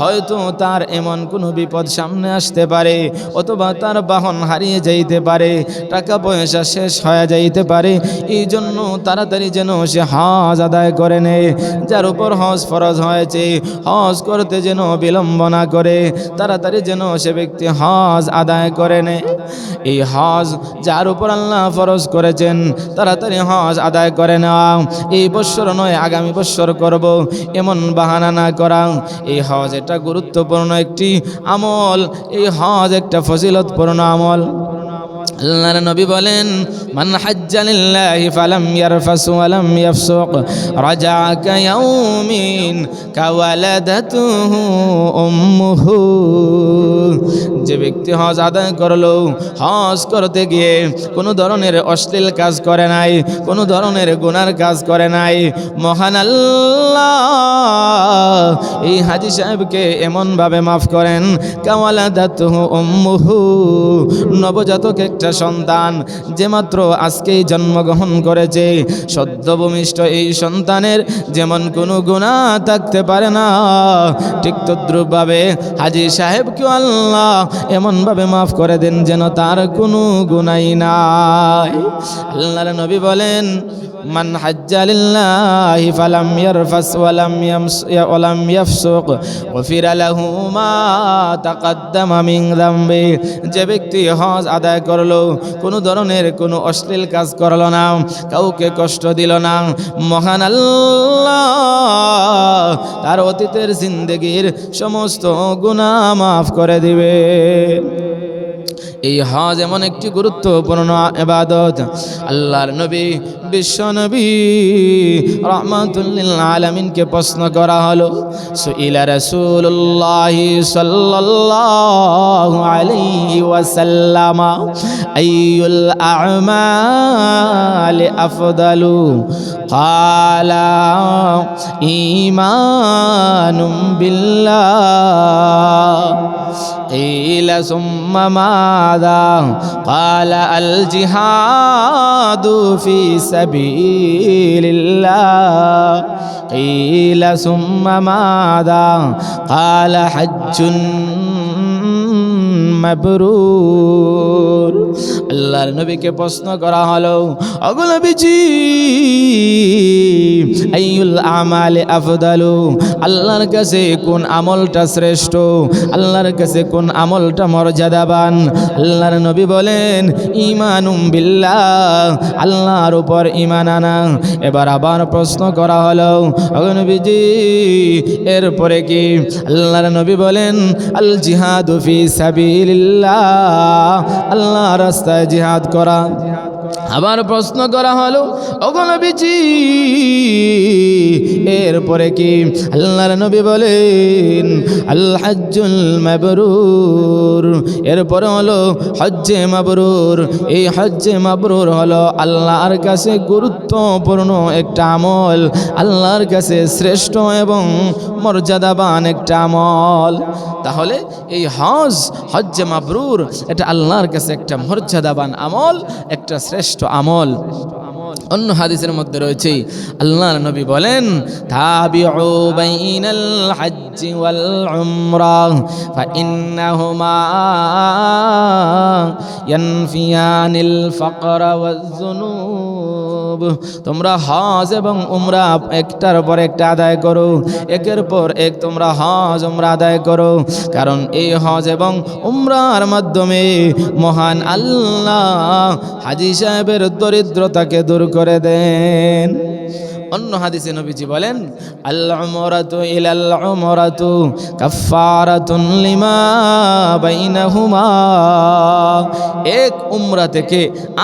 হয়তো তার এমন কোনো বিপদ সামনে আসতে পারে, অথবা তার বাহন হারিয়ে যাইতে পারে, টাকা পয়সা শেষ হয়ে যাইতে পারে। এই জন্য তাড়াতাড়ি যেন সে হজ আদায় করে নেয়। যার উপর হজ ফরজ হয়েছে হজ করতে যেন বিলম্ব না করে, তাড়াতাড়ি যেন সে ব্যক্তি হজ আদায় করে নেয়। এই হজ যার উপর আল্লাহ ফরজ করেছেন তাড়াতাড়ি হজ আদায় করে নেওয়া, এই বৎসর নয় আগামী বৎসর করব এমন বাহানা না করা। এই হজ এটা গুরুত্বপূর্ণ একটি আমল, এই হজ একটা ফজিলতপূর্ণ আমল। আল্লাহর নবী বলেন, মান হাজ্জা লিল্লাহি ফালাম ইয়ারফাস ওয়া লাম ইয়াফসুক রাজাআ কায়াউমিন কাওয়ালাদাতুহু উম্মুহু। যে ব্যক্তি হজ আদায় করলো, হজ করতে গিয়ে কোনো ধরনের অশ্লীল কাজ করে নাই, কোনো ধরনের গুনার কাজ করে নাই, মহান আল্লাহ এই হাজী সাহেবকে এমনভাবে মাফ করেন, কাওয়ালাদাতুহু উম্মুহু, নবজাতক একটা সন্তান যে মাত্র আজকেই জন্মগ্রহণ করেছে, সদ্যভূমিষ্ঠ এই সন্তানের যেমন কোনো গুনাহ থাকতে পারে না, ঠিক তদ্রূপভাবে হাজী সাহেবকেও আল্লাহ এমনভাবে মাফ করে দেন যেন তার কোনো গুনাহই নাই। আল্লাহর নবী বলেন, মান হাজ্জা লিল্লাহি ফালাম ইয়ারফাস ওয়া লাম ইয়াফসুক গফিরা লাহু মা তাকাদ্দামা মিন যামবি। যে ব্যক্তি হজ আদায় করলো, কোনো ধরনের কোনো অশ্লীল কাজ করলো না, কাউকে কষ্ট দিল না, মহান আল্লাহ তার অতীতের জিন্দেগির সমস্ত গুনাহ মাফ করে দিবে। এই হজ এমন একটি গুরুত্বপূর্ণ ইবাদত। আল্লাহর নবী বিশ্ব নবী রাহমাতুল লিল আলামিনকে প্রশ্ন করা হলো, সুইলা রাসূলুল্লাহ সাল্লাল্লাহু আলাইহি ওয়াসাল্লাম আইয়ুল আ'মালি আফদালু ক্বালা ঈমানুম বিল্লাহ قيل ثم ماذا قال الجهاد في سبيل الله قيل ثم ماذا قال حج মাবরুর। আল্লাহর নবীকে প্রশ্ন করা হলো, ওগো নবীজি আইয়ুল আমালি আফদালু, আল্লাহর কাছে কোন আমলটা শ্রেষ্ঠ, আল্লাহর কাছে কোন আমলটা মর্যাদাবান? আল্লাহর নবী বলেন, ঈমানুম বিল্লাহ, আল্লাহর উপর ঈমান আনা। এবার আবার প্রশ্ন করা হলো, ওগো নবীজি এরপরে কি? আল্লাহর নবী বলেন, আল জিহাদু ফি সাবিলিল্লাহ, আল্লাহর রাস্তায় জিহাদ করা। আবার প্রশ্ন করা হলো, ওগো নবীজি এরপরে কি? আল্লাহর নবী বলেন, আল হজ্জুল মাবরুর, এরপরে হলো হজ্জে মাবরুর। এই হজ্জে মাবরুর হলো আল্লাহর কাছে গুরুত্বপূর্ণ একটা আমল, আল্লাহর কাছে শ্রেষ্ঠ এবং মর্যাদাবান একটা আমল। তাহলে এই হজ্জে মাবরুর এটা আল্লাহর কাছে একটা মর্যাদাবান আমল, একটা শ্রেষ্ঠ আমল। অন্য হাদিসের মধ্যে রয়েছে, আল্লাহর নবী বলেন, তাবিউ বাইনাল হজ্জি ওয়াল উমরাহ ফাইন্নাহুমা ইয়ানফিয়ানিল ফাকর ওয়াজ যুনুব। তোমরা হজ এবং উমরা একটার পর একটা আদায় করো, একের পর এক তোমরা হজ উমরা আদায় করো, কারণ এই হজ এবং উমরার মাধ্যমে মহান আল্লাহ হাজী সাহেবের দরিদ্রতাকে দূর করে দেন। অন্য হাদিসে নবীজি বলেন, আল উমরাতু ইলাল উমরাতু কাফফারাতুন লিমা বাইনাহুমা। এক উমরা থেকে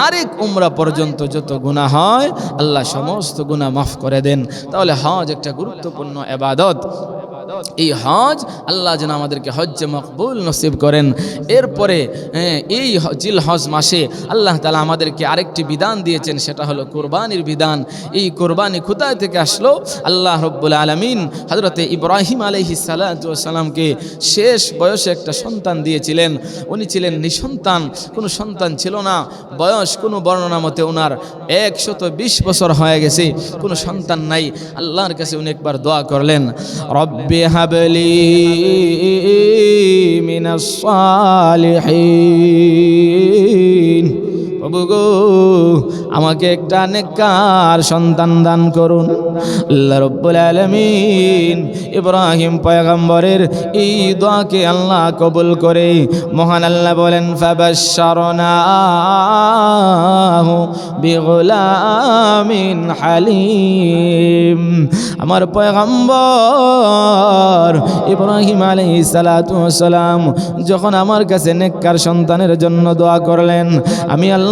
আরেক উমরা পর্যন্ত যত গুনাহ হয় আল্লাহ সমস্ত গুনাহ মাফ করে দেন। তাহলে হজ একটা গুরুত্বপূর্ণ ইবাদত। এই হজ আল্লাহ যেন আমাদেরকে হজ্জে মকবুল নসিব করেন। এরপরে এই জিল হজ মাসে আল্লাহ তাআলা আমাদেরকে আরেকটি বিধান দিয়েছেন, সেটা হলো কোরবানির বিধান। এই কোরবানি কোথায় থেকে আসলো? আল্লাহ রব্বুল আলামিন হযরতে ইব্রাহিম আলাইহিস সালাতু ওয়াস সালামকে শেষ বয়সে একটা সন্তান দিয়েছিলেন। উনি ছিলেন নিঃসন্তান, কোনো সন্তান ছিল না। বয়স কোনো বর্ণনা মতে ওনার 120 বছর হয়ে গেছে, কোনো সন্তান নাই। আল্লাহর কাছে উনি একবার দোয়া করলেন, রব্বি হাবলি মিনাস সালিহিন। প্রভু গো, আমাকে একটা নেককার সন্তান দান করুন। আল্লাহ রব্বুল আলামিন ইব্রাহিম পয়গম্বরের এই দোয়াকে আল্লাহ কবুল করে মহান আল্লাহ বলেন, ফাবাশশারনাহু বিগুলামিন হালিম। আমার পয়গম্বর ইব্রাহিম আলাইহিস সালাতু ওয়াস সালাম যখন আমার কাছে নেককার সন্তানের জন্য দোয়া করলেন, আমি আল্লাহ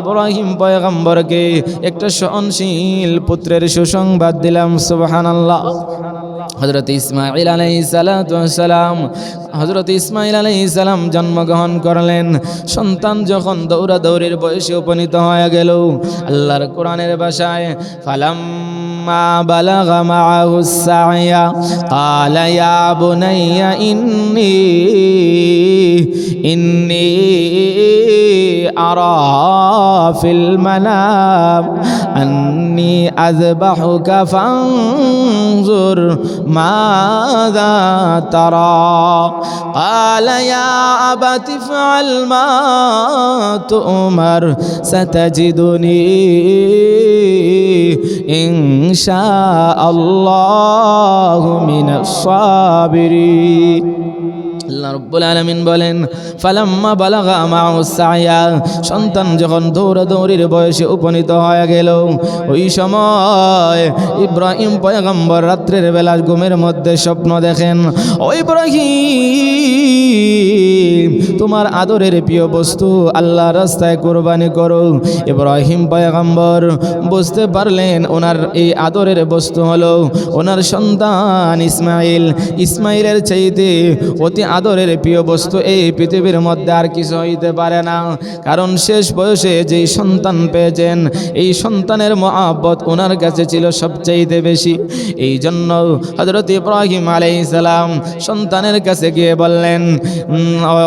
ইব্রাহিম পয়গম্বরকে একটা সহনশীল পুত্রের সুসংবাদ দিলাম। সুবহানাল্লাহ। হযরত ইসমাঈল আলাইহিস সালাতু ওয়াস সালাম জন্মগ্রহণ করলেন। সন্তান যখন দৌড়াদৌড়ির বয়সে উপনীত হয়ে গেল, আল্লাহর কোরআনের ভাষায় ফালাম্মা বালাগা মাআহুস সা'য়া ক্বালা ইয়া বুনাইয়া ইন্নী আরা ফিল মানাম আন্নী আযবাহুকা ফানজুর মাযা তারা قال يا أبت افعل ما تؤمر ستجدني إن شاء الله من الصابرين। আল্লাহ রাব্বুল আলামিন বলেন, ফালাম্মা বালাগা মাআহুস সা'য়া, সন্তান যখন দৌড়াদৌড়ির বয়সে উপনীত হয়ে গেল, ওই সময় ইব্রাহিম পয়গম্বর রাত্রের বেলা ঘুমের মধ্যে স্বপ্ন দেখেন, ও ইব্রাহিম, তোমার আদরের প্রিয় বস্তু আল্লাহর রাস্তায় কুরবানি করো। ইব্রাহিম পয়গম্বর বুঝতে পারলেন ওনার এই আদরের বস্তু হলো ওনার সন্তান ইসমাইল। ইসমাইলের চাইতে অতি আদরের প্রিয় বস্তু এই পৃথিবীর মধ্যে আর কিছু হইতে পারে না। কারণ শেষ বয়সে যেই সন্তান পেয়েছেন, এই সন্তানের মহব্বত ওনার কাছে ছিল সবচাইতে বেশি। এই জন্য হযরত ইব্রাহিম আলাইহিস সালাম সন্তানের কাছে গিয়ে বললেন,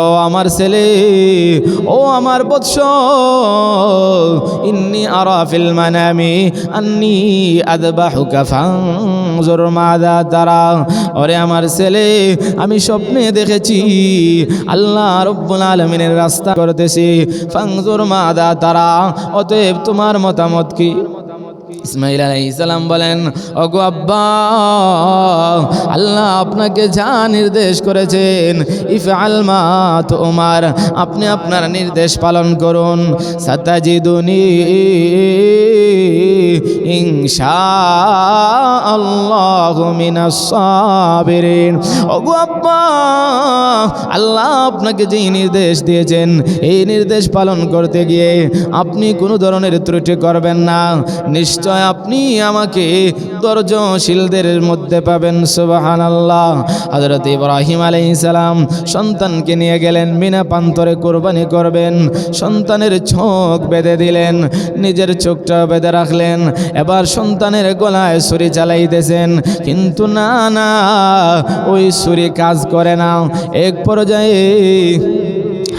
ও আমার ছেলে, ও আমার বৎস, ইন্নী আরা ফিল মানামি আন্নী আযবাহুকা ফানজুর মাযা তারা। ওরে আমার ছেলে, আমি স্বপ্নে দেখেছি আল্লাহ রব্বুল আলামিনের রাস্তা করতেছি, ফানজুর মাযা তারা, অতএব তোমার মতামত কি? ইসমাইল আলাইহিস সালাম বলেন, ওগো আব্বা, আল্লাহ আপনাকে যা নির্দেশ করেছেন, ইফআল মা তুমার, আপনি আপনার নির্দেশ পালন করুন। সাতাজিদুনি ইনশাআল্লাহু মিনাস সাবিরিন। ওগো আব্বা, আল্লাহ আপনাকে যে নির্দেশ দিয়েছেন, এই নির্দেশ পালন করতে গিয়ে আপনি কোনো ধরনের ত্রুটি করবেন না। নিশ্চয় আপনি আমাকে ধৈর্যশীলদের মধ্যে পাবেন। সুবহানাল্লাহ। হযরত ইব্রাহিম আলাইহিস সালাম সন্তানকে নিয়ে গেলেন, মিনা প্রান্তরে কুরবানি করবেন। সন্তানের চোখ বেঁধে দিলেন, নিজের চোখটা বেঁধে রাখলেন। এবার সন্তানের গলায় ছুরি চালাইতেছেন, কিন্তু না না, ওই ছুরি কাজ করে না। এক পর্যায়ে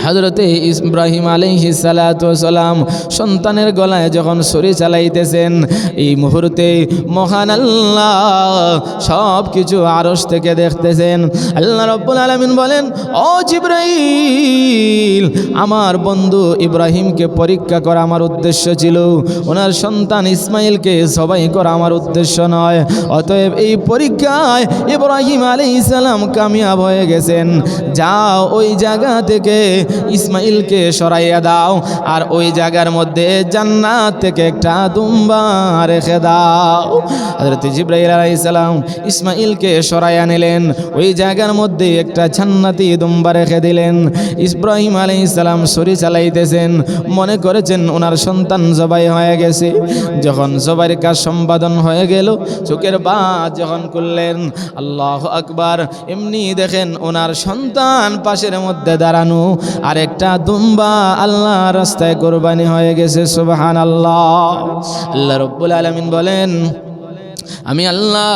হযরতে ইব্রাহিম আলাইহিস সালাতু ওয়াস সালাম সন্তানের গলায় যখন ছুরি চালাইতেছেন, এই মুহূর্তে মহান আল্লাহ সব কিছু আরশ থেকে দেখতেছেন। আল্লাহ রাব্বুল আলামিন বলেন, ও জিবরাইল, আমার বন্ধু ইব্রাহিমকে পরীক্ষা করা আমার উদ্দেশ্য ছিল, ওনার সন্তান ইসমাইলকে জবাই করা আমার উদ্দেশ্য নয়। অতএব এই পরীক্ষায় ইব্রাহিম আলাইহিস সালাম কামিয়াব হয়ে গেছেন। যাও ওই জায়গা থেকে ইসমাইলকে সরাইয়া দাও, আর ওই জায়গার মধ্যে জান্নাত থেকে একটা দুম্বা রেখে দাও। হযরত জিবরাইল আলাইহিস সালাম ইসমাইলকে সরাইয়া নিলেন, ওই জায়গার মধ্যে একটা জান্নাতি দুম্বা রেখে দিলেন। ইব্রাহিম আলাইহিস সালাম ছুরি চালাইতেছেন, মনে করেছেন ওনার সন্তান জবাই হয়ে গেছে। যখন জবাইয়ের কাজ সম্পাদন হয়ে গেল, চোখের বাঁধ যখন করলেন, আল্লাহু আকবার, এমনি দেখেন ওনার সন্তান পাশের মধ্যে দাঁড়ানো, আর একটা দুম্বা আল্লাহ রাস্তায় কোরবানি হয়ে গেছে। সুবহানাল্লাহ। আল্লাহ রাব্বুল আলামিন বলেন, আমি আল্লাহ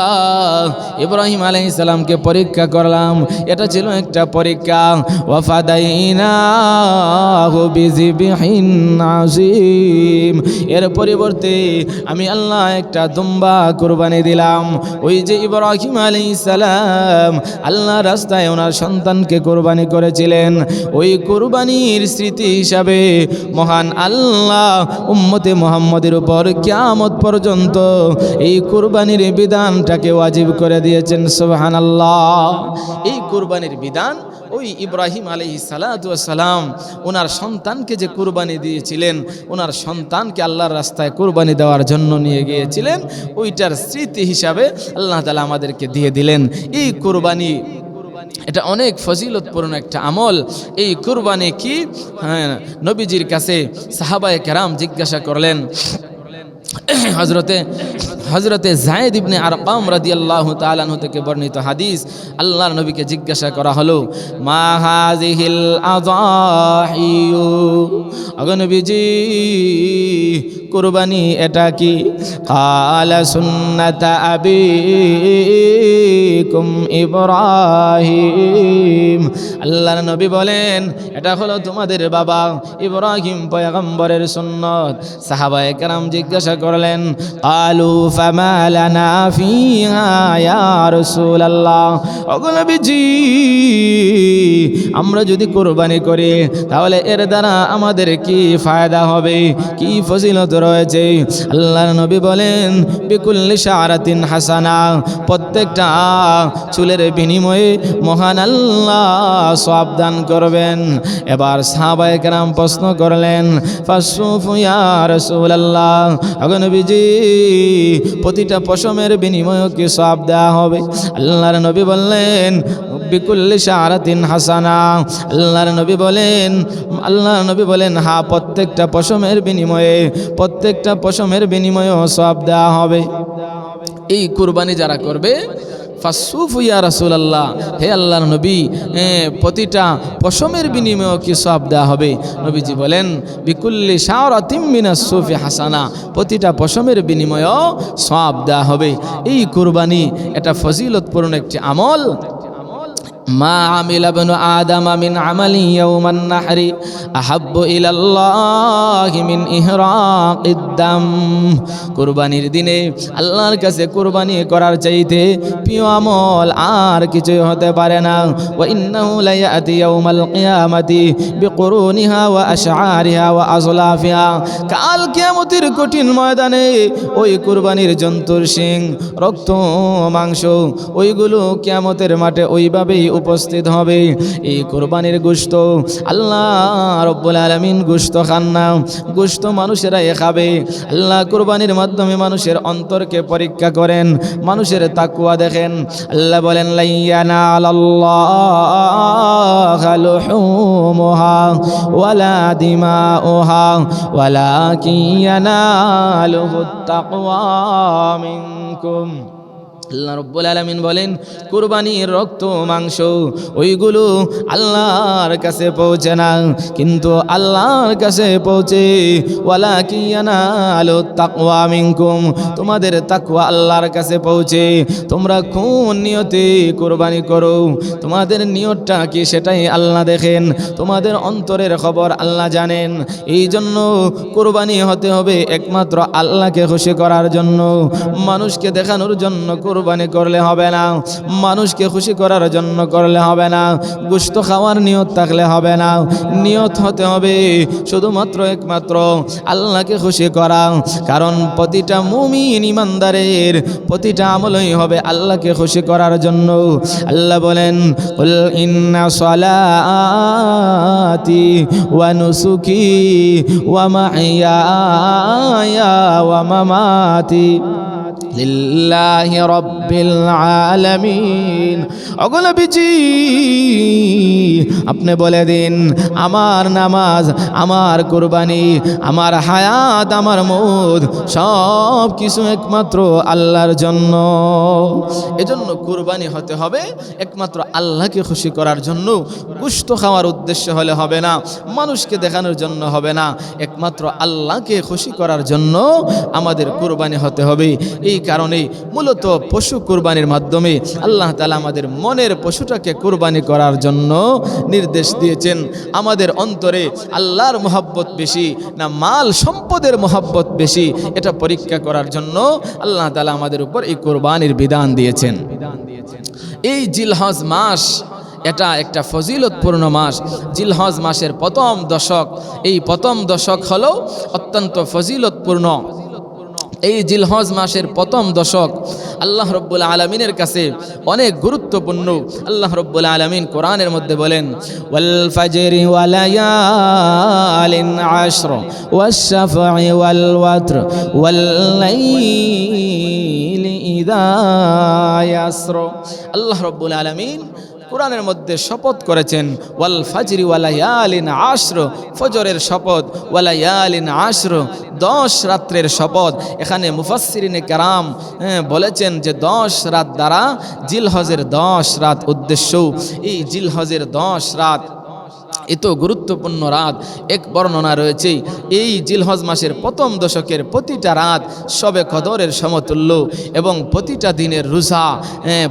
ইব্রাহিম আলাইহিস সালামকে পরীক্ষা করলাম, এটা ছিল একটা পরীক্ষা। ওয়াফাদাইনাহু বিযিবহিন আযীম, এর পরিবর্তে আমি আল্লাহ একটা দুম্বা কুরবানি দিলাম। ওই যে ইব্রাহিম আলাইহিস সালাম আল্লাহ রাস্তায় ওনার সন্তানকে কুরবানি করেছিলেন, ওই কুরবানির স্মৃতি হিসাবে মহান আল্লাহ উম্মতে মুহাম্মদের উপর কিয়ামত পর্যন্ত এই কুরবানির বিধানটাকে ওয়াজিব করে দিয়েছেন। সুবহানাল্লাহ। এই কুরবানির বিধান ওই ইব্রাহিম আলাইহিস সালাতু ওয়াস সালাম ওনার সন্তানকে যে কুরবানি দিয়েছিলেন, ওনার সন্তানকে আল্লাহর রাস্তায় কুরবানি দেওয়ার জন্য নিয়ে গিয়েছিলেন, ওইটার স্মৃতি হিসাবে আল্লাহ তাআলা আমাদেরকে দিয়ে দিলেন এই কুরবানি। এটা অনেক ফজিলতপূর্ণ একটা আমল। এই কুরবানি কি? হ্যাঁ, নবীজির কাছে সাহাবায়ে কেরাম জিজ্ঞাসা করলেন। হজরতে যায়েদ ইবনে আরকাম রাদিয়াল্লাহু তাআলা আনহু থেকে বর্ণিত হাদিস, আল্লাহর নবীকে জিজ্ঞাসা করা হলো, মা হাযিহিল আযাহিয়ু, ওগো নবীজি কুরবানি এটা কি? ক্বালা সুন্নাতা আবিকুম ইব্রাহিম, আল্লাহর নবী বলেন এটা হলো তোমাদের বাবা ইব্রাহিম পয়গম্বরের সুন্নত। সাহাবায়ে কেরাম জিজ্ঞাসা করলেন, ক্বালু ফামা লানা ফিহা ইয়া রাসূলুল্লাহ, ওগো নবীজি আমরা যদি কুরবানি করি তাহলে এর দ্বারা আমাদের কি ফায়দা হবে, কি ফজিলত রয়েছে? আল্লাহর নবী বলেন, বিকুল্লি শারাতিন হাসানা, প্রত্যেকটা চুলের বিনিময়ে মহান আল্লাহ সওয়াব দান করবেন। এবার সাহাবায়ে কেরাম প্রশ্ন করলেন, ফাসুফু ইয়া রাসূলুল্লাহ, ওগো নবীজি প্রতিটা পশমের বিনিময়ে কি সওয়াব দেওয়া হবে? আল্লাহর নবী বললেন, বিকুল্লি শারাতিন হাসানা, আল্লাহর নবী বলেন হ্যাঁ, প্রত্যেকটা পশমের বিনিময়ে সওয়াব দেওয়া হবে। এই কুরবানি যারা করবে, ফাসুফু ইয়া রাসূলুল্লাহ, হে আল্লাহর নবী প্রতিটা পশমের বিনিময়ে কি সওয়াব দেওয়া হবে? নবীজি বলেন, বিকুল্লি শারাতিন মিনাস সুফি হাসানা, প্রতিটা পশমের বিনিময়ে সওয়াব দেওয়া হবে। এই কুরবানি এটা ফজিলতপূর্ণ একটি আমল। মা আমিলা ইবনু আদম মিন আমালি ইয়াওমান নাহরি আহাব্বু ইলাল্লাহি মিন ইহরাকিদ দাম, কুরবানির দিনে আল্লাহর কাছে কুরবানি করার চাইতে প্রিয় আমল আর কিছুই হতে পারে না। ওয়া ইন্নাহু লা ইয়াতি ইয়াউমাল কিয়ামাতি বিকুরুনিহা ওয়া আশআরিহা ওয়া আযলাফিহা, কাল কিয়ামতের কঠিন ময়দানে ওই কুরবানির জন্তুর শিং, রক্ত, মাংস ওইগুলো কিয়ামতের মাঠে ওইভাবেই উপস্থিত হবে। এই কুরবানির গোশত আল্লাহ রব্বুল আলামিন গোশত খান না, গোশত মানুষেরাই খাবে। আল্লাহ কুরবানির মাধ্যমে মানুষের অন্তরকে পরীক্ষা করেন, মানুষের তাকওয়া দেখেন। আল্লাহ বলেন, লা ইয়ানালাল্লাহু লুহুমুহা ওয়ালা দিমাউহা ওয়ালাকিন ইয়ানালুহুত তাকওয়া মিনকুম। আল্লাহ রাব্বুল আলামিন বলেন, কুরবানির রক্ত মাংস ওইগুলো আল্লাহর কাছে পৌঁছে না, কিন্তু আল্লাহর কাছে পৌঁছে ওয়ালাকিন ইয়ানালুত তাকওয়া মিনকুম, তোমাদের তাকওয়া আল্লাহর কাছে পৌঁছে। তোমরা কোন নিয়তে কুরবানি করো, তোমাদের নিয়তটা কি সেটাই আল্লাহ দেখেন, তোমাদের অন্তরের খবর আল্লাহ জানেন। এই জন্য কুরবানি হতে হবে একমাত্র আল্লাহকে খুশি করার জন্য, মানুষকে দেখানোর জন্য কুরবানি করলে হবে না, মানুষকে খুশি করার জন্য করলে হবে না, গোশত খাওয়ার নিয়ত থাকলে হবে না। নিয়ত হতে হবে শুধুমাত্র একমাত্র আল্লাহকে খুশি করা। কারণ প্রতিটা মুমিন ইমানদারের প্রতিটা আমলই হবে আল্লাহকে খুশি করার জন্য। আল্লাহ বলেন, কুল ইন্না সলাতি ওয়া নুসুকি ওয়া মাহইয়ায়া ওয়া মামাতি লিল্লাহি রাব্বিল আলামিন। ওগো নবীজি, আপনি বলে দিন, আমার নামাজ, আমার কুরবানি, আমার হায়াত, আমার মউত সব কিছু একমাত্র আল্লাহর জন্য। এজন্য কুরবানি হতে হবে একমাত্র আল্লাহকে খুশি করার জন্য। গোশত খাওয়ার উদ্দেশ্য হলে হবে না, মানুষকে দেখানোর জন্য হবে না, একমাত্র আল্লাহকে খুশি করার জন্য আমাদের কুরবানি হতে হবে। এই কারণে মূলত পশু কুরবানির মাধ্যমে আল্লাহ তাআলা আমাদের মনের পশুটাকে কুরবানি করার জন্য নির্দেশ দিয়েছেন। আমাদের অন্তরে আল্লাহর মহব্বত বেশি না মাল সম্পদের মহব্বত বেশি, এটা পরীক্ষা করার জন্য আল্লাহ তাআলা আমাদের উপর এই কুরবানির বিধান দিয়েছেন। এই জিলহজ মাস এটা একটা ফজিলতপূর্ণ মাস। জিলহজ মাসের প্রথম দশক, এই প্রথম দশক হলো অত্যন্ত ফজিলতপূর্ণ। এই জিলহজ মাসের প্রথম দশক আল্লাহ রব্বুল আলামিনের কাছে অনেক গুরুত্বপূর্ণ। আল্লাহ রব্বুল আলামিন কোরআনের মধ্যে বলেন, ওয়াল ফাজরি ওয়া লায়ালিন আশর ওয়াশ শাফঈ ওয়াল ওয়াতর ওয়াল লাইলি ইযা ইয়াসর। আল্লাহ রব্বুল আলামিন কোরআনের মধ্যে শপথ করেছেন, ওয়াল ফাজরি ওয়া লায়ালিন আশর, ফজরের শপথ, ওয়া লায়ালিন আশর, 10 রাত্রের শপথ। এখানে মুফাসসিরিনে কেরাম বলেছেন যে 10 রাত দ্বারা জিলহজের 10 রাত উদ্দেশ্য। এই জিলহজের 10 রাত এত গুরুত্বপূর্ণ রাত। এক বর্ণনা রয়েছে, এই জিলহজ মাসের প্রথম দশকের প্রতিটা রাত শবে কদরের সমতুল্য এবং প্রতিটা দিনের রোজা,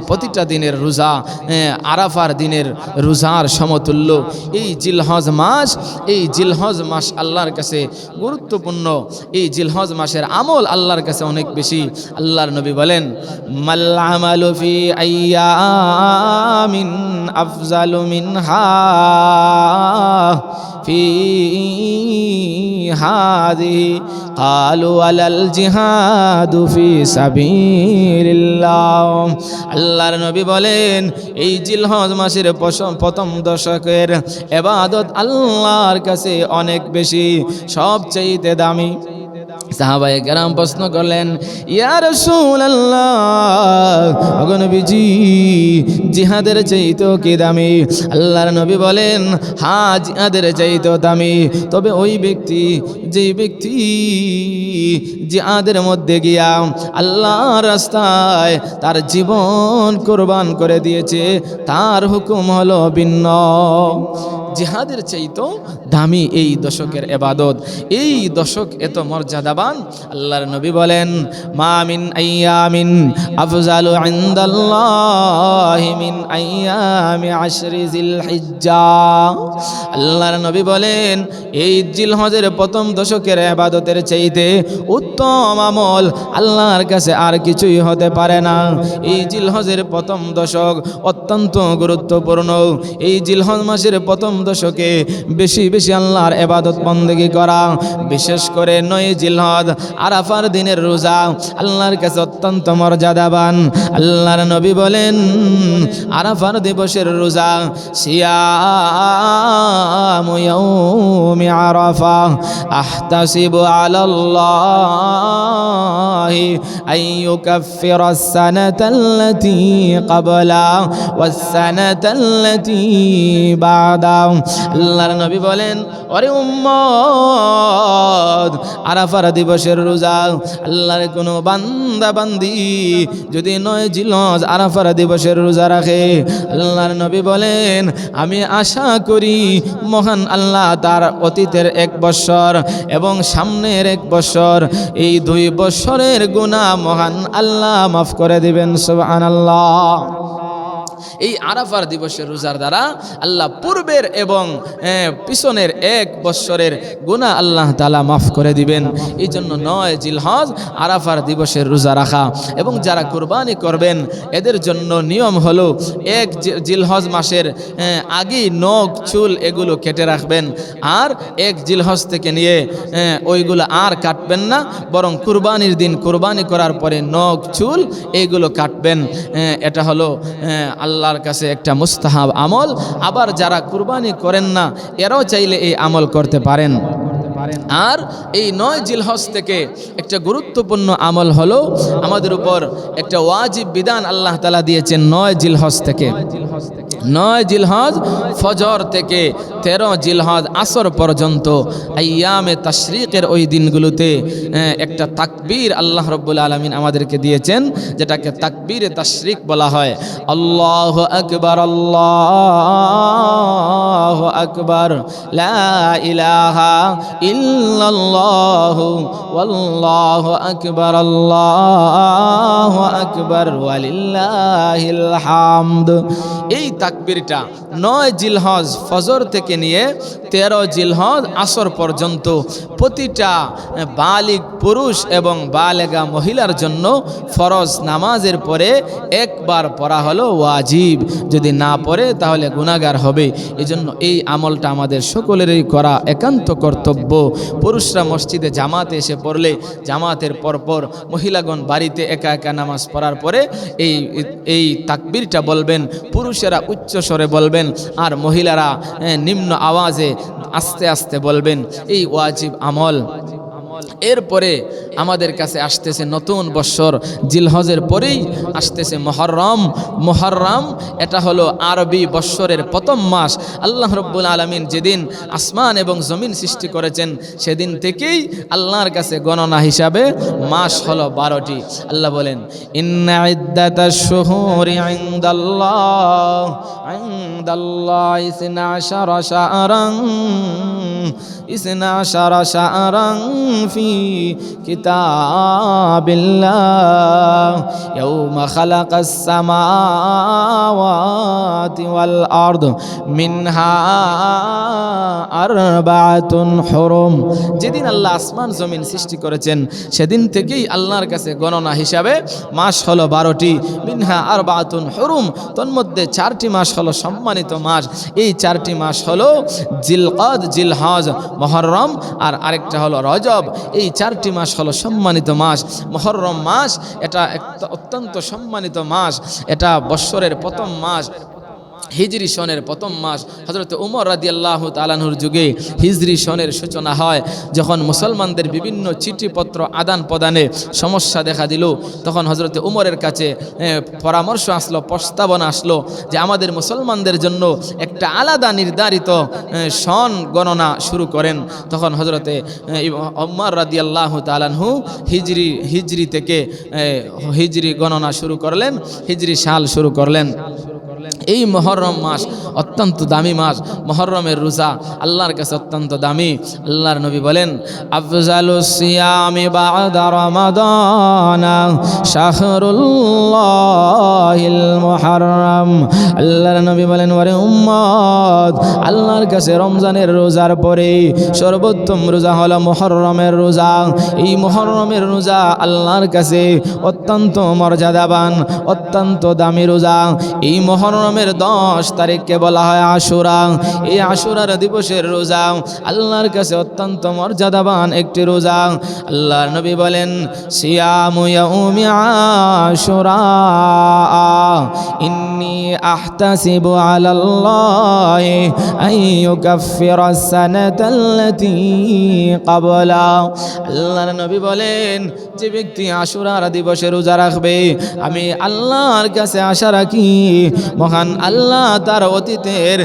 প্রতিটা দিনের রোজা আরাফার দিনের রোজার সমতুল্য। এই জিলহজ মাস, এই জিলহজ মাস আল্লাহর কাছে গুরুত্বপূর্ণ। এই জিলহজ মাসের আমল আল্লাহর কাছে অনেক বেশি। আল্লাহর নবী বলেন, মাল আমালু ফি আইয়ামিন আফজালু মিনহা في هذه قالوا على الجهاد في سبيل الله। আল্লাহর নবী বলেন, এই জিলহজ মাসের প্রথম দশকের ইবাদত আল্লাহর কাছে অনেক বেশি, সবচেয়ে দামি। সাহাবায়ে কেরাম প্রশ্ন করলেন, ইয়া রাসূলুল্লাহ, ওগো নবীজি, জিহাদের চাইতেও কি দামি? আল্লাহর নবী বলেন, হ্যাঁ, জিহাদের চাইতেও দামি। তবে ওই ব্যক্তি, যেই ব্যক্তি জিহাদের মধ্যে গিয়া আল্লাহর রাস্তায় তার জীবন কুরবান করে দিয়েছে, তার হুকুম হলো ভিন্ন। জিহাদের চাইতেও দামি এই দশকের ইবাদত। এই দশক এত মর্যাদাবান। আল্লাহর নবী বলেন, মা মিন আইয়ামিন আফজালু ইনদাল্লাহি মিন আইয়ামি আশরি জিলহিজ্জা। আল্লাহর নবী বলেন, এই জিলহজের প্রথম দশকের ইবাদতের চাইতে উত্তম আমল আল্লাহর কাছে আর কিছুই হতে পারে না। এই জিলহজের প্রথম দশক অত্যন্ত গুরুত্বপূর্ণ। এই জিলহজ মাসের প্রথম দশকে বেশি বেশি আল্লাহর ইবাদত বন্দেগী করা, বিশেষ করে 9 জিলহজ আরাফার দিনের রোজা আল্লাহর কাছে অত্যন্ত মর্যাদাবান। আল্লাহর নবী বলেন, আরাফার দিবসের রোজা সিয়ামু ইয়াউমি আরাফা আহতাসিবু আলাল্লাহি আইয়ুকাফিরাস সানাতাল্লাতী ক্বাবলা ওয়াস সানাতাল্লাতী বাদা। আল্লাহর নবী বলেন, ওরে উম্মত, আরাফার দিবসের রোজা আল্লাহর কোনো বান্দা বান্দি যদি 9 জিলহজ আরাফার দিবসের রোজা রাখে, আল্লাহর নবী বলেন, আমি আশা করি মহান আল্লাহ তার অতীতের 1 বৎসর এবং সামনের 1 বৎসর, এই 2 বৎসরের গুনাহ মহান আল্লাহ মাফ করে দিবেন। সুবহানাল্লাহ। এই আরাফার দিবসের রোজার দ্বারা আল্লাহ পূর্বের এবং পিছনের 1 বৎসরের গুনাহ আল্লাহ তাআলা মাফ করে দিবেন। এই জন্য 9 জিলহজ আরাফার দিবসের রোজা রাখা। এবং যারা কুরবানি করবেন এদের জন্য নিয়ম হলো 1 জিলহজ মাসের আগেই নখ চুল এগুলো কেটে রাখবেন, আর 1 জিলহজ থেকে নিয়ে ওইগুলো আর কাটবেন না, বরং কুরবানির দিন কুরবানি করার পরে নখ চুল এইগুলো কাটবেন। এটা হলো আল্লাহর কাছে একটা মুস্তাহাব আমল। আবার যারা কুরবানি করেন না এরাও চাইলে এই আমল করতে পারেন। আর এই 9 জিলহজ থেকে একটা গুরুত্বপূর্ণ আমল হলো আমাদের উপর একটা ওয়াজিব বিধান আল্লাহ তাআলা দিয়েছেন 9 জিলহজ থেকে। 9 জিলহজ ফজর থেকে 13 জিলহজ আসর পর্যন্ত আইয়ামে তাশরিকের ওই দিনগুলোতে একটা তাকবীর আল্লাহ রাব্বুল আলামিন আমাদেরকে দিয়েছেন, যেটাকে তাকবীরে তাশরিক বলা হয়। আল্লাহু আকবার, আল্লাহু আকবার, লা ইলাহা ইল্লাল্লাহু ওয়াল্লাহু আকবার, আল্লাহু আকবার ওয়ালিল্লাহিল হামদ। এই তাকবীরটা 9 জিলহজ ফজর থেকে নিয়ে 13 জিলহজ আসর পর্যন্ত প্রতিটা বালিগ পুরুষ এবং বালেগা মহিলার জন্য ফরজ নামাজের পরে একবার পড়া হলো ওয়াজিব। যদি না পড়ে তাহলে গুনাহগার হবে। এজন্য এই আমলটা আমাদের সকলেরই করা একান্ত কর্তব্য। পুরুষরা মসজিদে জামাতে এসে পড়লে জামাতের পরপর মহিলাগণ বাড়িতে একা একা নামাজ পড়ার পরে এই তাকবীরটা বলবেন। পুরুষেরা উচ্চ স্বরে বলবেন আর মহিলারা নিম্ন আওয়াজে আস্তে আস্তে বলবেন। এই ওয়াজিব আমল। এরপরে আমাদের কাছে আসতেছে নতুন বৎসর, জিলহজের পরেই আসতেছে মুহররম। মুহররম এটা হলো আরবি বৎসরের প্রথম মাস। আল্লাহ রাব্বুল আলামিন যেদিন আসমান এবং জমিন সৃষ্টি করেছেন সেদিন থেকেই আল্লাহর কাছে গণনা হিসাবে মাস হলো 12টি। আল্লাহ বলেন, ইন্না ইদ্দাতাশ শুহুরি ইনদাল্লাহি ইসনা আশারা শাহরান ফি কিতাবিল্লাহ ইয়াউমা খালাকাস সামাওয়াতি ওয়াল আরদ মিনহা আরবাআতুন হুরুম। যেদিন আল্লাহ আসমান জমিন সৃষ্টি করেছেন সেদিন থেকেই আল্লাহর কাছে গণনা হিসাবে মাস হলো 12টি। মিনহা আরবাআতুন হুরুম, তন্মধ্যে 4টি মাস হলো সম্মানিত মাস। এই 4টি মাস হলো জিলকদ, জিলহজ, মুহররম আর আরেকটা হলো রজব। এই 4টি মাস হলো সম্মানিত মাস। মুহররম মাস এটা একটা অত্যন্ত সম্মানিত মাস। এটা বৎসরের প্রথম মাস, হিজরি সনের প্রথম মাস। হযরত উমর রাদিয়াল্লাহু তাআলা আনহুর যুগে হিজরি সনের সূচনা হয়। যখন মুসলমানদের বিভিন্ন চিঠিপত্র আদান প্রদানে সমস্যা দেখা দিল, তখন হযরত উমরের কাছে পরামর্শ আসলো, প্রস্তাবনা আসলো যে আমাদের মুসলমানদের জন্য একটা আলাদা নির্ধারিত সন গণনা শুরু করেন। তখন হযরতে উমর রাদিয়াল্লাহু তাআলা আনহু হিজরি থেকে হিজরি গণনা শুরু করলেন, হিজরি সাল শুরু করলেন। এই মুহররম মাস অত্যন্ত দামি মাস। মুহররমের রোজা আল্লাহর কাছে অত্যন্ত দামি। আল্লাহর নবী বলেন, আফজালুস সিয়ামি বা'দা রমাদান শাহরুল্লাহিল মুহররম। আল্লাহর নবী বলেন, ওরে উম্মত, আল্লাহর কাছে রমজানের রোজার পরে সর্বোত্তম রোজা হলো মুহররমের রোজা। এই মুহররমের রোজা আল্লাহর কাছে অত্যন্ত মর্যাদাবান, অত্যন্ত দামি রোজা। এই মুহররমের 10 তারিখকে বলা হয় আশুরা। এই আশুরার দিবসের রোজা আল্লাহর কাছে অত্যন্ত মর্যাদাবান একটি রোজা। আল্লাহর নবী বলেন, সিয়ামু ইয়াউমি আশুরা ইন্নী আহতাসিবু আলাল্লাহি আন ইউকাফিরাস সানাতাল্লাতী ক্বাবলা। আল্লাহর নবী বলেন, যে ব্যক্তি আশুরার দিবসে রোজা রাখবে আমি আল্লাহর কাছে আশা রাখি মহান আল্লাহ তার অতীতের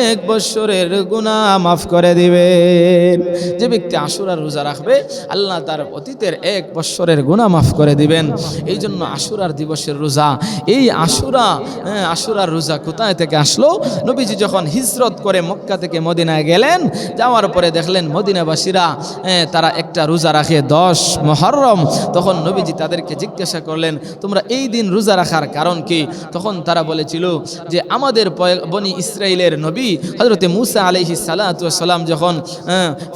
1 বৎসরের গুনাহ মাফ করে দিবেন। যে ব্যক্তি আশুরার রোজা রাখবে আল্লাহ তার অতীতের 1 বৎসরের গুনাহ মাফ করে দিবেন। এই জন্য আশুরার দিবসের রোজা, এই আশুরা আশুরার রোজা কোথায় থেকে আসলো? নবীজি যখন হিজরত করে মক্কা থেকে মদিনায় গেলেন, যাওয়ার পরে দেখলেন মদিনাবাসীরা তারা একটা রোজা রাখে 10 মুহররম। তখন নবীজি তাদেরকে জিজ্ঞাসা করলেন, তোমরা এই দিন রোজা রাখার কারণ কি? তখন তারা বলেছিল যে আমাদের বনি ইসরাইলের নবী হযরতে মূসা আলাইহিস সালাতু ওয়াস সালাম যখন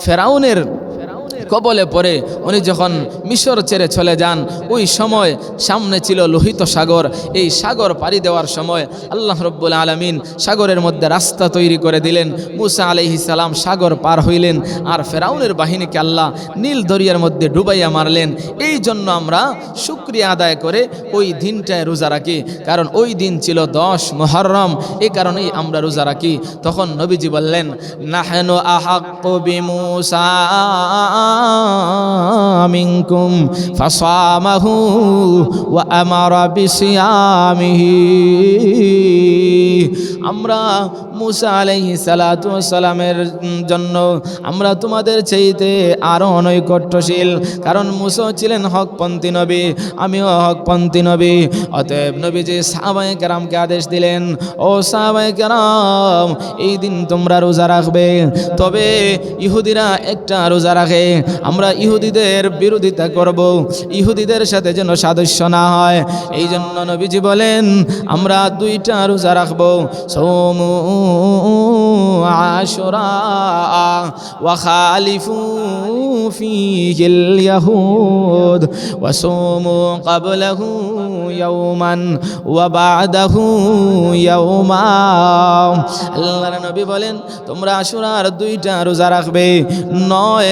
ফেরাউনের কবলে পড়ে উনি যখন মিশর ছেড়ে চলে যান, ওই সময় সামনে ছিল লোহিত সাগর। এই সাগর পাড়ি দেওয়ার সময় আল্লাহ রব্বুল আলামিন সাগরের মধ্যে রাস্তা তৈরি করে দিলেন। মূসা আলাইহিস সালাম সাগর পার হইলেন, আর ফেরাউনের বাহিনীকে আল্লাহ নীল দরিয়ার মধ্যে ডুবাইয়া মারলেন। এই জন্য আমরা শুকরিয়া আদায় করে ওই দিনটায় রোজা রাখি, কারণ ওই দিন ছিল 10 মুহররম, এই কারণেই আমরা রোজা রাখি। তখন নবীজি বললেন, নাহনু আহাক্কু বিমূসা মিনকুম ফাসামাহু ওয়া আমারা বিসিয়ামিহি। আমরা মূসা আলাইহিস সালাতু ওয়াস সালামের জন্য আমরা তোমাদের চাইতে আরো নৈকট্যশীল, কারণ মূসা ছিলেন হকপন্থী নবী, আমিও হকপন্থী নবী। অতএব নবীজি সাহাবায়ে কেরামকে আদেশ দিলেন, ও সাহাবায়ে কেরাম, এই দিন তোমরা রোজা রাখবে। তবে ইহুদিরা একটা রোজা রাখে, আমরা ইহুদিদের বিরোধিতা করব, ইহুদিদের সাথে যেন সাদৃশ্য না হয়। এই জন্য নবীজি বলেন আমরা 2টা রোজা রাখবো, সোমু আশুরা ওয়া খালিফু ফীহিল ইয়াহুদ ওয়া সোমু ক্বাবলাহু ইয়াওমান ওয়া বা'দাহু ইয়াওমা। আল্লাহর নবী বলেন তোমরা আশুরার 2টা রোজা রাখবে, 9,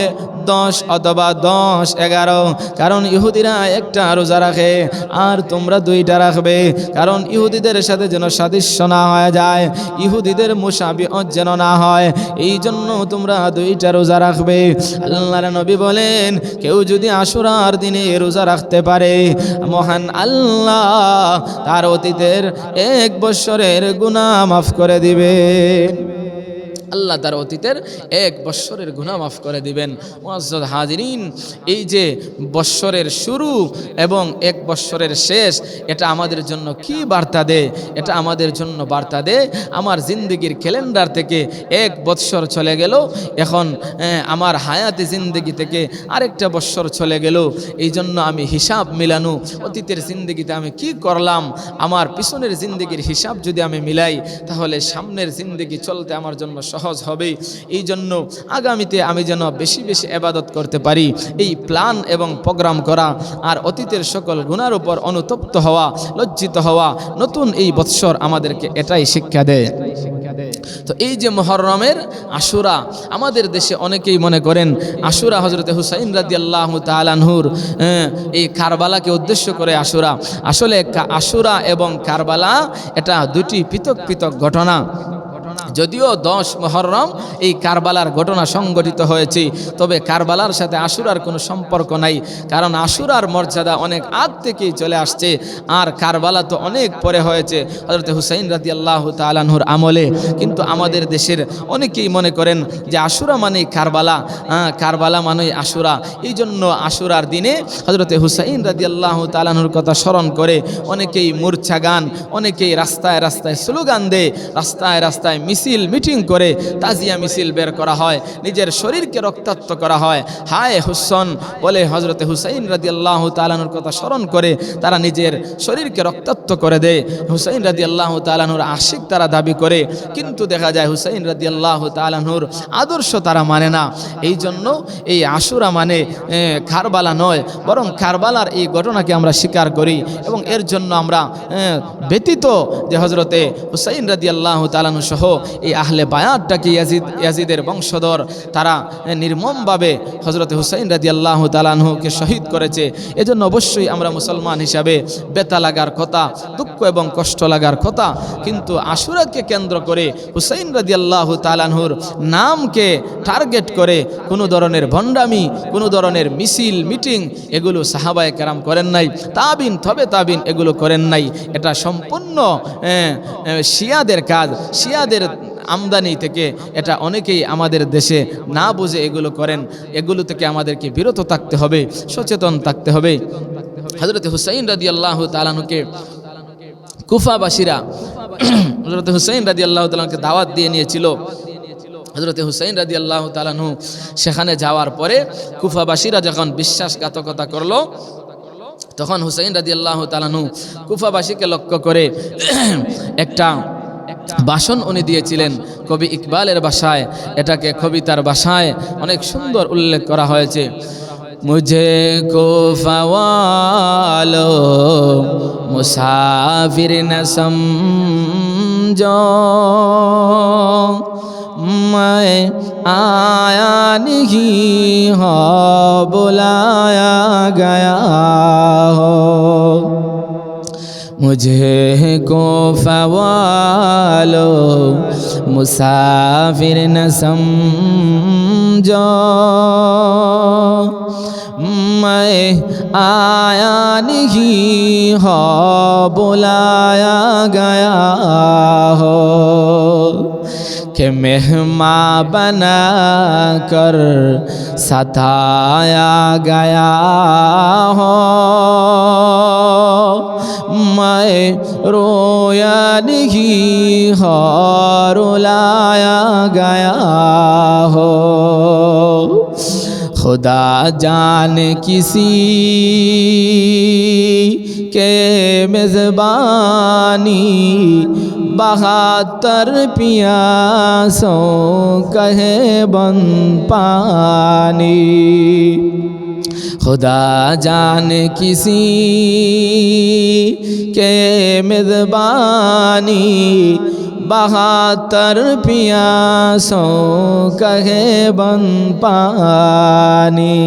10 অথবা 10, 11, কারণ ইহুদিরা একটা রোজা রাখে আর তোমরা 2টা রাখবে, কারণ ইহুদিদের সাথে যেন সাদৃশ্য না হয়ে যায়, ইহুদিদের মুশাবিহ যেন না হয়, এই জন্য তোমরা 2টা রোজা রাখবে। আল্লাহর নবী বলেন কেউ যদি আশুরার দিনে রোজা রাখতে পারে, মহান আল্লাহ তার অতীতের 1 বৎসরের গুনাহ মাফ করে দিবে। আল্লাহ তার অতীতের 1 বৎসরের গুনাহ মাফ করে দিবেন। মুআজ্জাজ হাজিরিন, এই যে বৎসরের শুরু এবং 1 বৎসরের শেষ, এটা আমাদের জন্য কি বার্তা দেয়? এটা আমাদের জন্য বার্তা দেয় আমার জিন্দগির ক্যালেন্ডার থেকে 1 বৎসর চলে গেল, এখন আমার হায়াতে জিন্দগি থেকে আরেকটা বৎসর চলে গেল। এই জন্য আমি হিসাব মিলানো, অতীতের জিন্দগিতে আমি কি করলাম, আমার পিছনের জিন্দগির হিসাব যদি আমি মিলাই, তাহলে সামনের জিন্দগি চলতে আমার জন্য সহজ হবে। এই জন্য আগামীতে আমি যেন বেশি বেশি ইবাদত করতে পারি, এই প্ল্যান এবং প্রোগ্রাম করা, আর অতীতের সকল গুনার উপর অনুতপ্ত হওয়া, লজ্জিত হওয়া, নতুন এই বৎসর আমাদেরকে এটাই শিক্ষা দেয়। তো এই যে মুহররমের আশুরা, আমাদের দেশে অনেকেই মনে করেন আশুরা হযরতে হুসাইন রাদিয়াল্লাহু তাআলা আনহুর এই কারবালাকে উদ্দেশ্য করে আশুরা। আসলে আশুরা এবং কারবালা এটা 2টি পৃথক পৃথক ঘটনা। যদিও 10 মুহররম এই কারবালার ঘটনা সংঘটিত হয়েছে, তবে কারবালার সাথে আশুরার কোনো সম্পর্ক নাই, কারণ আশুরার মর্যাদা অনেক আগ থেকেই চলে আসছে, আর কারবালা তো অনেক পরে হয়েছে হযরত হুসাইন রাদিয়াল্লাহু তাআলা আনহুর আমলে। কিন্তু আমাদের দেশের অনেকেই মনে করেন যে আশুরা মানেই কারবালা, কারবালা মানেই আশুরা। এই জন্য আশুরার দিনে হযরত হুসাইন রাদিয়াল্লাহু তাআলা আনহুর কথা স্মরণ করে অনেকেই মূর্ছা গান, অনেকেই রাস্তায় রাস্তায় স্লোগান দেয়, রাস্তায় রাস্তায় মিছিল মিটিং করে তাজিয়া মিছিল বের করা হয়, নিজের শরীরকে রক্তাক্ত করা হয়। হায় হুসন বলে হযরতে হুসাইন রাদিয়াল্লাহু তাআলা আনহুর কথা স্মরণ করে তারা নিজের শরীরকে রক্তাক্ত করে দেয়। হুসাইন রাদিয়াল্লাহু তাআলা আনহুর আশিক তারা দাবি করে, কিন্তু দেখা যায় হুসাইন রাদিয়াল্লাহু তাআলা আনহুর আদর্শ তারা মানে না। এই জন্য এই আশুরা মানে কারবালা নয়, বরং কারবালার এই ঘটনাকে আমরা স্বীকার করি, এবং এর জন্য আমরা ব্যতীত যে হযরতে হুসাইন রাদিয়াল্লাহু তাআলা আনহু সহ এই আহলে বায়াতটাকে ইয়াজিদের বংশধর তারা নির্মমভাবে হযরতে হুসাইন রাদিয়াল্লাহু তাআলা আনহুকে শহীদ করেছে। এজন্য অবশ্যই আমরা মুসলমান হিসাবে ব্যথা লাগার কথা, দুঃখ এবং কষ্ট লাগার কথা, কিন্তু আশুরাকে কেন্দ্র করে হুসাইন রাদিয়াল্লাহু তাআলা আনহুর নামকে টার্গেট করে কোনো ধরনের ভণ্ডামি, কোনো ধরনের মিছিল মিটিং এগুলো সাহাবায়ে কেরাম করেন নাই, তাবিন তবে তাবিন এগুলো করেন নাই। এটা সম্পূর্ণ শিয়াদের কাজ, শিয়াদের আমদানি থেকে এটা অনেকেই আমাদের দেশে না বুঝে এগুলো করেন। এগুলো থেকে আমাদেরকে বিরত থাকতে হবে, সচেতন থাকতে হবে। হযরত হুসাইন রাদিয়াল্লাহু তাআলা আনহুকে কুফাবাসীরা হযরত হুসাইন রাদিয়াল্লাহু তাআলাকে দাওয়াত দিয়ে নিয়েছিল। হযরত হুসাইন রাদিয়াল্লাহু তাআলা আনহু সেখানে যাওয়ার পরে কুফাবাসীরা যখন বিশ্বাসঘাতকতা করলো, তখন হুসাইন রাদিয়াল্লাহু তাআলা আনহু কুফাবাসীকে লক্ষ্য করে একটা ভাষণ উনি দিয়েছিলেন কবি ইকবালের ভাষায়। এটাকে কবিতার ভাষায় অনেক সুন্দর উল্লেখ করা হয়েছে। মুঝে কুফা ওয়ালো মুসাফির ন সমঝো, मैं आया नहीं हो बुलाया गया हो। मुझे कुफा वालो मुसाफिर न समझो, मैं आया नहीं हो बुलाया गया हो, کہ مہمان بنا کر ستایا گیا ہو، میں رویا نہیں ہو رلایا گیا ہو۔ خدا جان کسی کے میزبانی 72 پیاسوں کہے بند پانی، خدا جان کسی کے میزبانی 72 پیاسوں کہے بند پانی،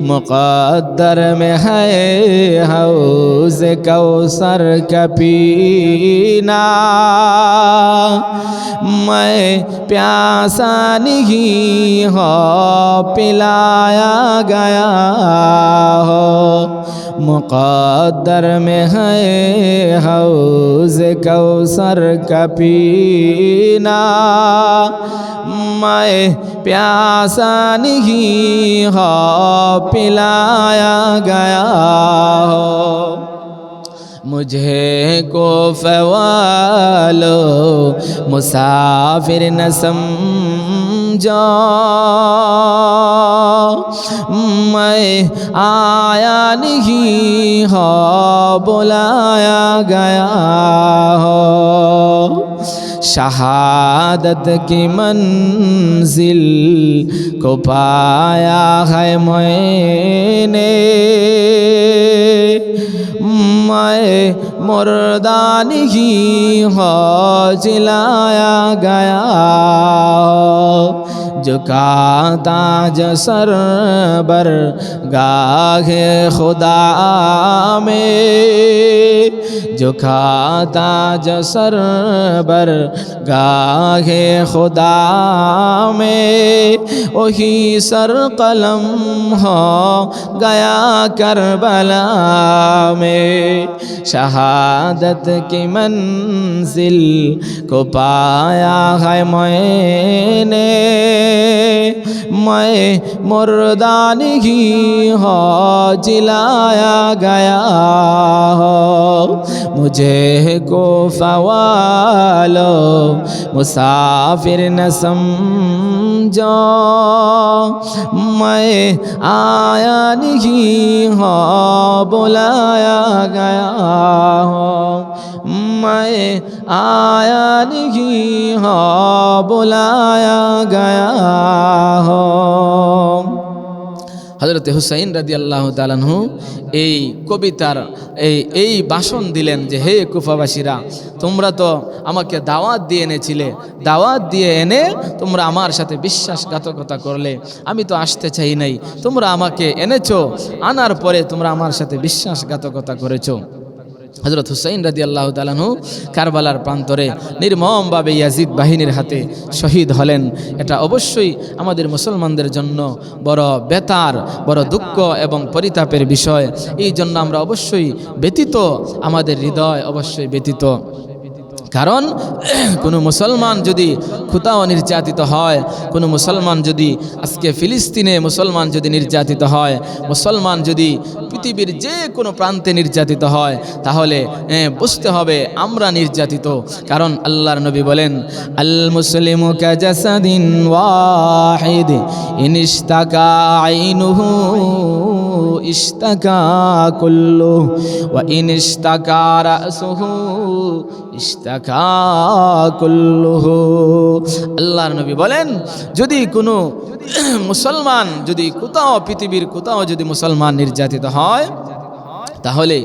مقدر میں ہے حوض کوثر کا پینا، میں پیاسا نہیں ہو پلایا گیا ہو، مقدر میں ہے حوض کوثر کا پینا، میں پیاسا نہیں ہو پلایا گیا ہو۔ مجھے کوفہ والو مسافر نہ سمجھو، میں آیا نہیں ہو بلایا گیا ہو، شہادت کی منزل کو پایا ہے میں نے، میں مردہ نہیں ہو جلایا گیا ہو، جھکا تاج سر بر گاہ خدا میں، جھکا تاج سر بر گاہ خدا میں، وہی سر قلم ہو گیا کربلا میں، شہادت کی منزل کو پایا ہے میں نے، میں مردہ نہیں ہو جلایا گیا ہو، مجھے کوفہ والو مسافر نہ سمجھو، میں آیا نہیں ہو بلایا گیا ہو، میں آیا نہیں ہو بلایا گیا ہو۔ হযরত হুসাইন রাদিয়াল্লাহু তাআলা আনহু এই কবিতার এই ভাষণ দিলেন যে, হে কুফাবাসীরা, তোমরা তো আমাকে দাওয়াত দিয়ে এনেছিলে, দাওয়াত দিয়ে এনে তোমরা আমার সাথে বিশ্বাসঘাতকতা করলে, আমি তো আসতে চাই নাই, তোমরা আমাকে এনেছো, আনার পরে তোমরা আমার সাথে বিশ্বাসঘাতকতা করেছো। হযরত হুসাইন রাদিয়াল্লাহু তাআলা আনহু কারবালার প্রান্তরে নির্মমভাবে ইয়াজিদ বাহিনীর হাতে শহীদ হলেন। এটা অবশ্যই আমাদের মুসলমানদের জন্য বড় বেতার, বড় দুঃখ এবং পরিতাপের বিষয়। এই জন্য আমরা অবশ্যই ব্যথিত, আমাদের হৃদয় অবশ্যই ব্যথিত। কারণ কোনো মুসলমান যদি কোথাও নির্যাতিত হয়, কোনো মুসলমান যদি আজকে ফিলিস্তিনে মুসলমান যদি নির্যাতিত হয়, মুসলমান যদি পৃথিবীর যে কোনো প্রান্তে নির্যাতিত হয় তাহলে বুঝতে হবে আমরা নির্যাতিত। কারণ আল্লাহর নবী বলেন, আল মুসলিমু কাজাসাদিন ওয়াহিদ ইনিশতাকা আইনুহু ইশতাকা কুল্লুহু ওয়া ইনিশতাকা রাসুহু ইশতাকা কুল্লুহু। আল্লাহর নবী বলেন, যদি কোনো মুসলমান যদি কোথাও পৃথিবীর কোথাও যদি মুসলমান নির্যাতিত হয় তাহলে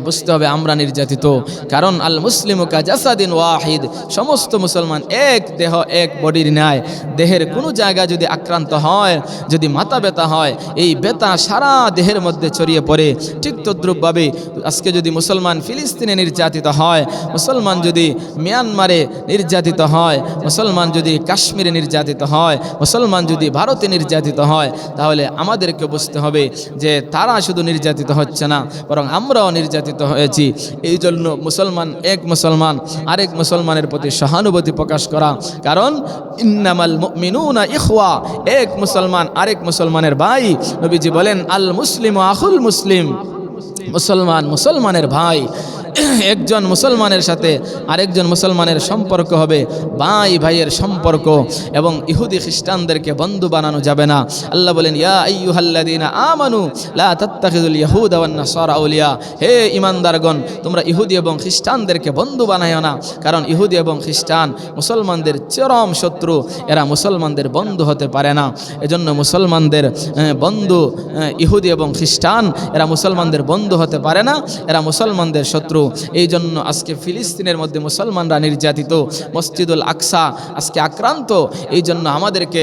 বুঝতে হবে আমরা নির্যাতিত। কারণ আল মুসলিমু কাজাসাদিন ওয়াহিদ, সমস্ত মুসলমান এক দেহ এক বডির ন্যায়। দেহের কোনো জায়গা যদি আক্রান্ত হয়, যদি মাথা ব্যথা হয়, এই ব্যথা সারা দেহের মধ্যে ছড়িয়ে পড়ে। ঠিক তদ্রূপভাবে আজকে যদি মুসলমান ফিলিস্তিনে নির্যাতিত হয়, মুসলমান যদি মিয়ানমারে নির্যাতিত হয়, মুসলমান যদি কাশ্মীরে নির্যাতিত হয়, মুসলমান যদি ভারতে নির্যাতিত হয়, তাহলে আমাদেরকে বুঝতে হবে যে তারা শুধু নির্যাতিত হচ্ছে না, বরং আমরাও নির্যাতিত হয়েছি। এই জন্য মুসলমান এক মুসলমান আরেক মুসলমানের প্রতি সহানুভূতি প্রকাশ করা। কারণ ইন্নামাল মুমিনুনা ইখওয়া, এক মুসলমান আরেক মুসলমানের ভাই। নবীজি বলেন, আল মুসলিমু আখুল মুসলিম, মুসলমান মুসলমানের ভাই। একজন মুসলমানের সাথে আরেকজন মুসলমানের সম্পর্ক হবে ভাই ভাইয়ের সম্পর্ক, এবং ইহুদি খ্রিস্টানদেরকে বন্ধু বানানো যাবে না। আল্লাহ বলেন, ইয়া আইয়ুহাল্লাযীনা আমানু লা তাত্তাখিযুল ইয়াহুদা ওয়ান নাসারা আউলিয়া, হে ঈমানদারগণ, তোমরা ইহুদি এবং খ্রিস্টানদেরকে বন্ধু বানায়ো না। কারণ ইহুদি এবং খ্রিস্টান মুসলমানদের চরম শত্রু, এরা মুসলমানদের বন্ধু হতে পারে না। এজন্য মুসলমানদের বন্ধু ইহুদি এবং খ্রিস্টান, এরা মুসলমানদের বন্ধু হতে পারে না, এরা মুসলমানদের শত্রু। এই জন্য আজকে ফিলিস্তিনের মধ্যে মুসলমানরা নির্যাতিত, মসজিদুল আকসা আজকে আক্রান্ত। এই জন্য আমাদেরকে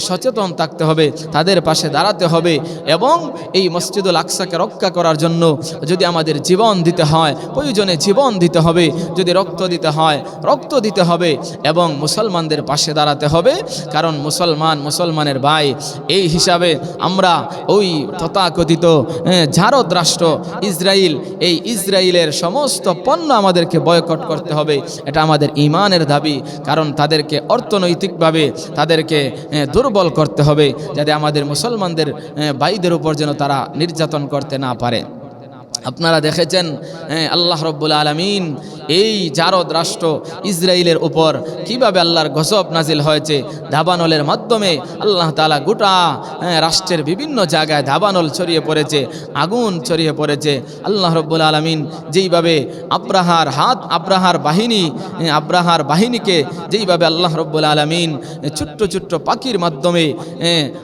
সচেতন থাকতে হবে, তাদের পাশে দাঁড়াতে হবে, এবং এই মসজিদুল আকসাকে রক্ষা করার জন্য যদি আমাদের জীবন দিতে হয়, প্রয়োজনে জীবন দিতে হবে, যদি রক্ত দিতে হয় রক্ত দিতে হবে, এবং মুসলমানদের পাশে দাঁড়াতে হবে। কারণ মুসলমান মুসলমানের ভাই। এই হিসাবে আমরা ওই তথাকথিত জারদ রাষ্ট্র ইসরায়েল, এই ইসরায়েলের সমস্ত পণ্য আমাদেরকে বয়কট করতে হবে। এটা আমাদের ঈমানের দাবি। কারণ তাদেরকে অর্থনৈতিকভাবে তাদেরকে দুর্বল করতে হবে, যাতে আমাদের মুসলমানদের ভাইদের উপর যেন তারা নির্যাতন করতে না পারে। আপনারা দেখেছেন আল্লাহ রাব্বুল আলামিন এই জারদ রাষ্ট্র ইসরায়েলের উপর কিভাবে আল্লাহর গজব নাজিল হয়েছে। দাবানলের মাধ্যমে আল্লাহ তাআলা গোটা রাষ্ট্রের বিভিন্ন জায়গায় দাবানল ছড়িয়ে পড়েছে, আগুন ছড়িয়ে পড়েছে। আল্লাহ রাব্বুল আলামিন যেইভাবে আব্রাহার বাহিনীকে যেইভাবে আল্লাহ রাব্বুল আলামিন ছোট্ট ছোট্ট পাখির মাধ্যমে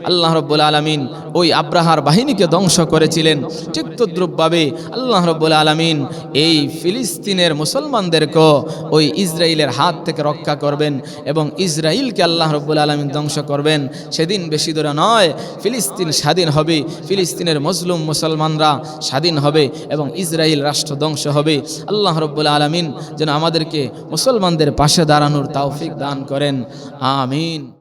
আল্লাহ রাব্বুল আলামিন ওই আব্রাহার বাহিনীকে ধ্বংস করেছিলেন, ঠিক তদ্রূপভাবে আল্লাহ রাব্বুল আলামিন এই ফিলিস্তিনের মুসলমানদেরকে ওই ইসরায়েলের হাত থেকে রক্ষা করবেন, এবং ইসরায়েলকে আল্লাহ রাব্বুল আলামিন ধ্বংস করবেন। সেদিন বেশি দূরে নয়, ফিলিস্তিন স্বাধীন হবে, ফিলিস্তিনের মজলুম মুসলমানরা স্বাধীন হবে, এবং ইসরায়েল রাষ্ট্র ধ্বংস হবে। আল্লাহ রাব্বুল আলামিন যেন আমাদেরকে মুসলমানদের পাশে দাঁড়ানোর তৌফিক দান করেন। আমিন।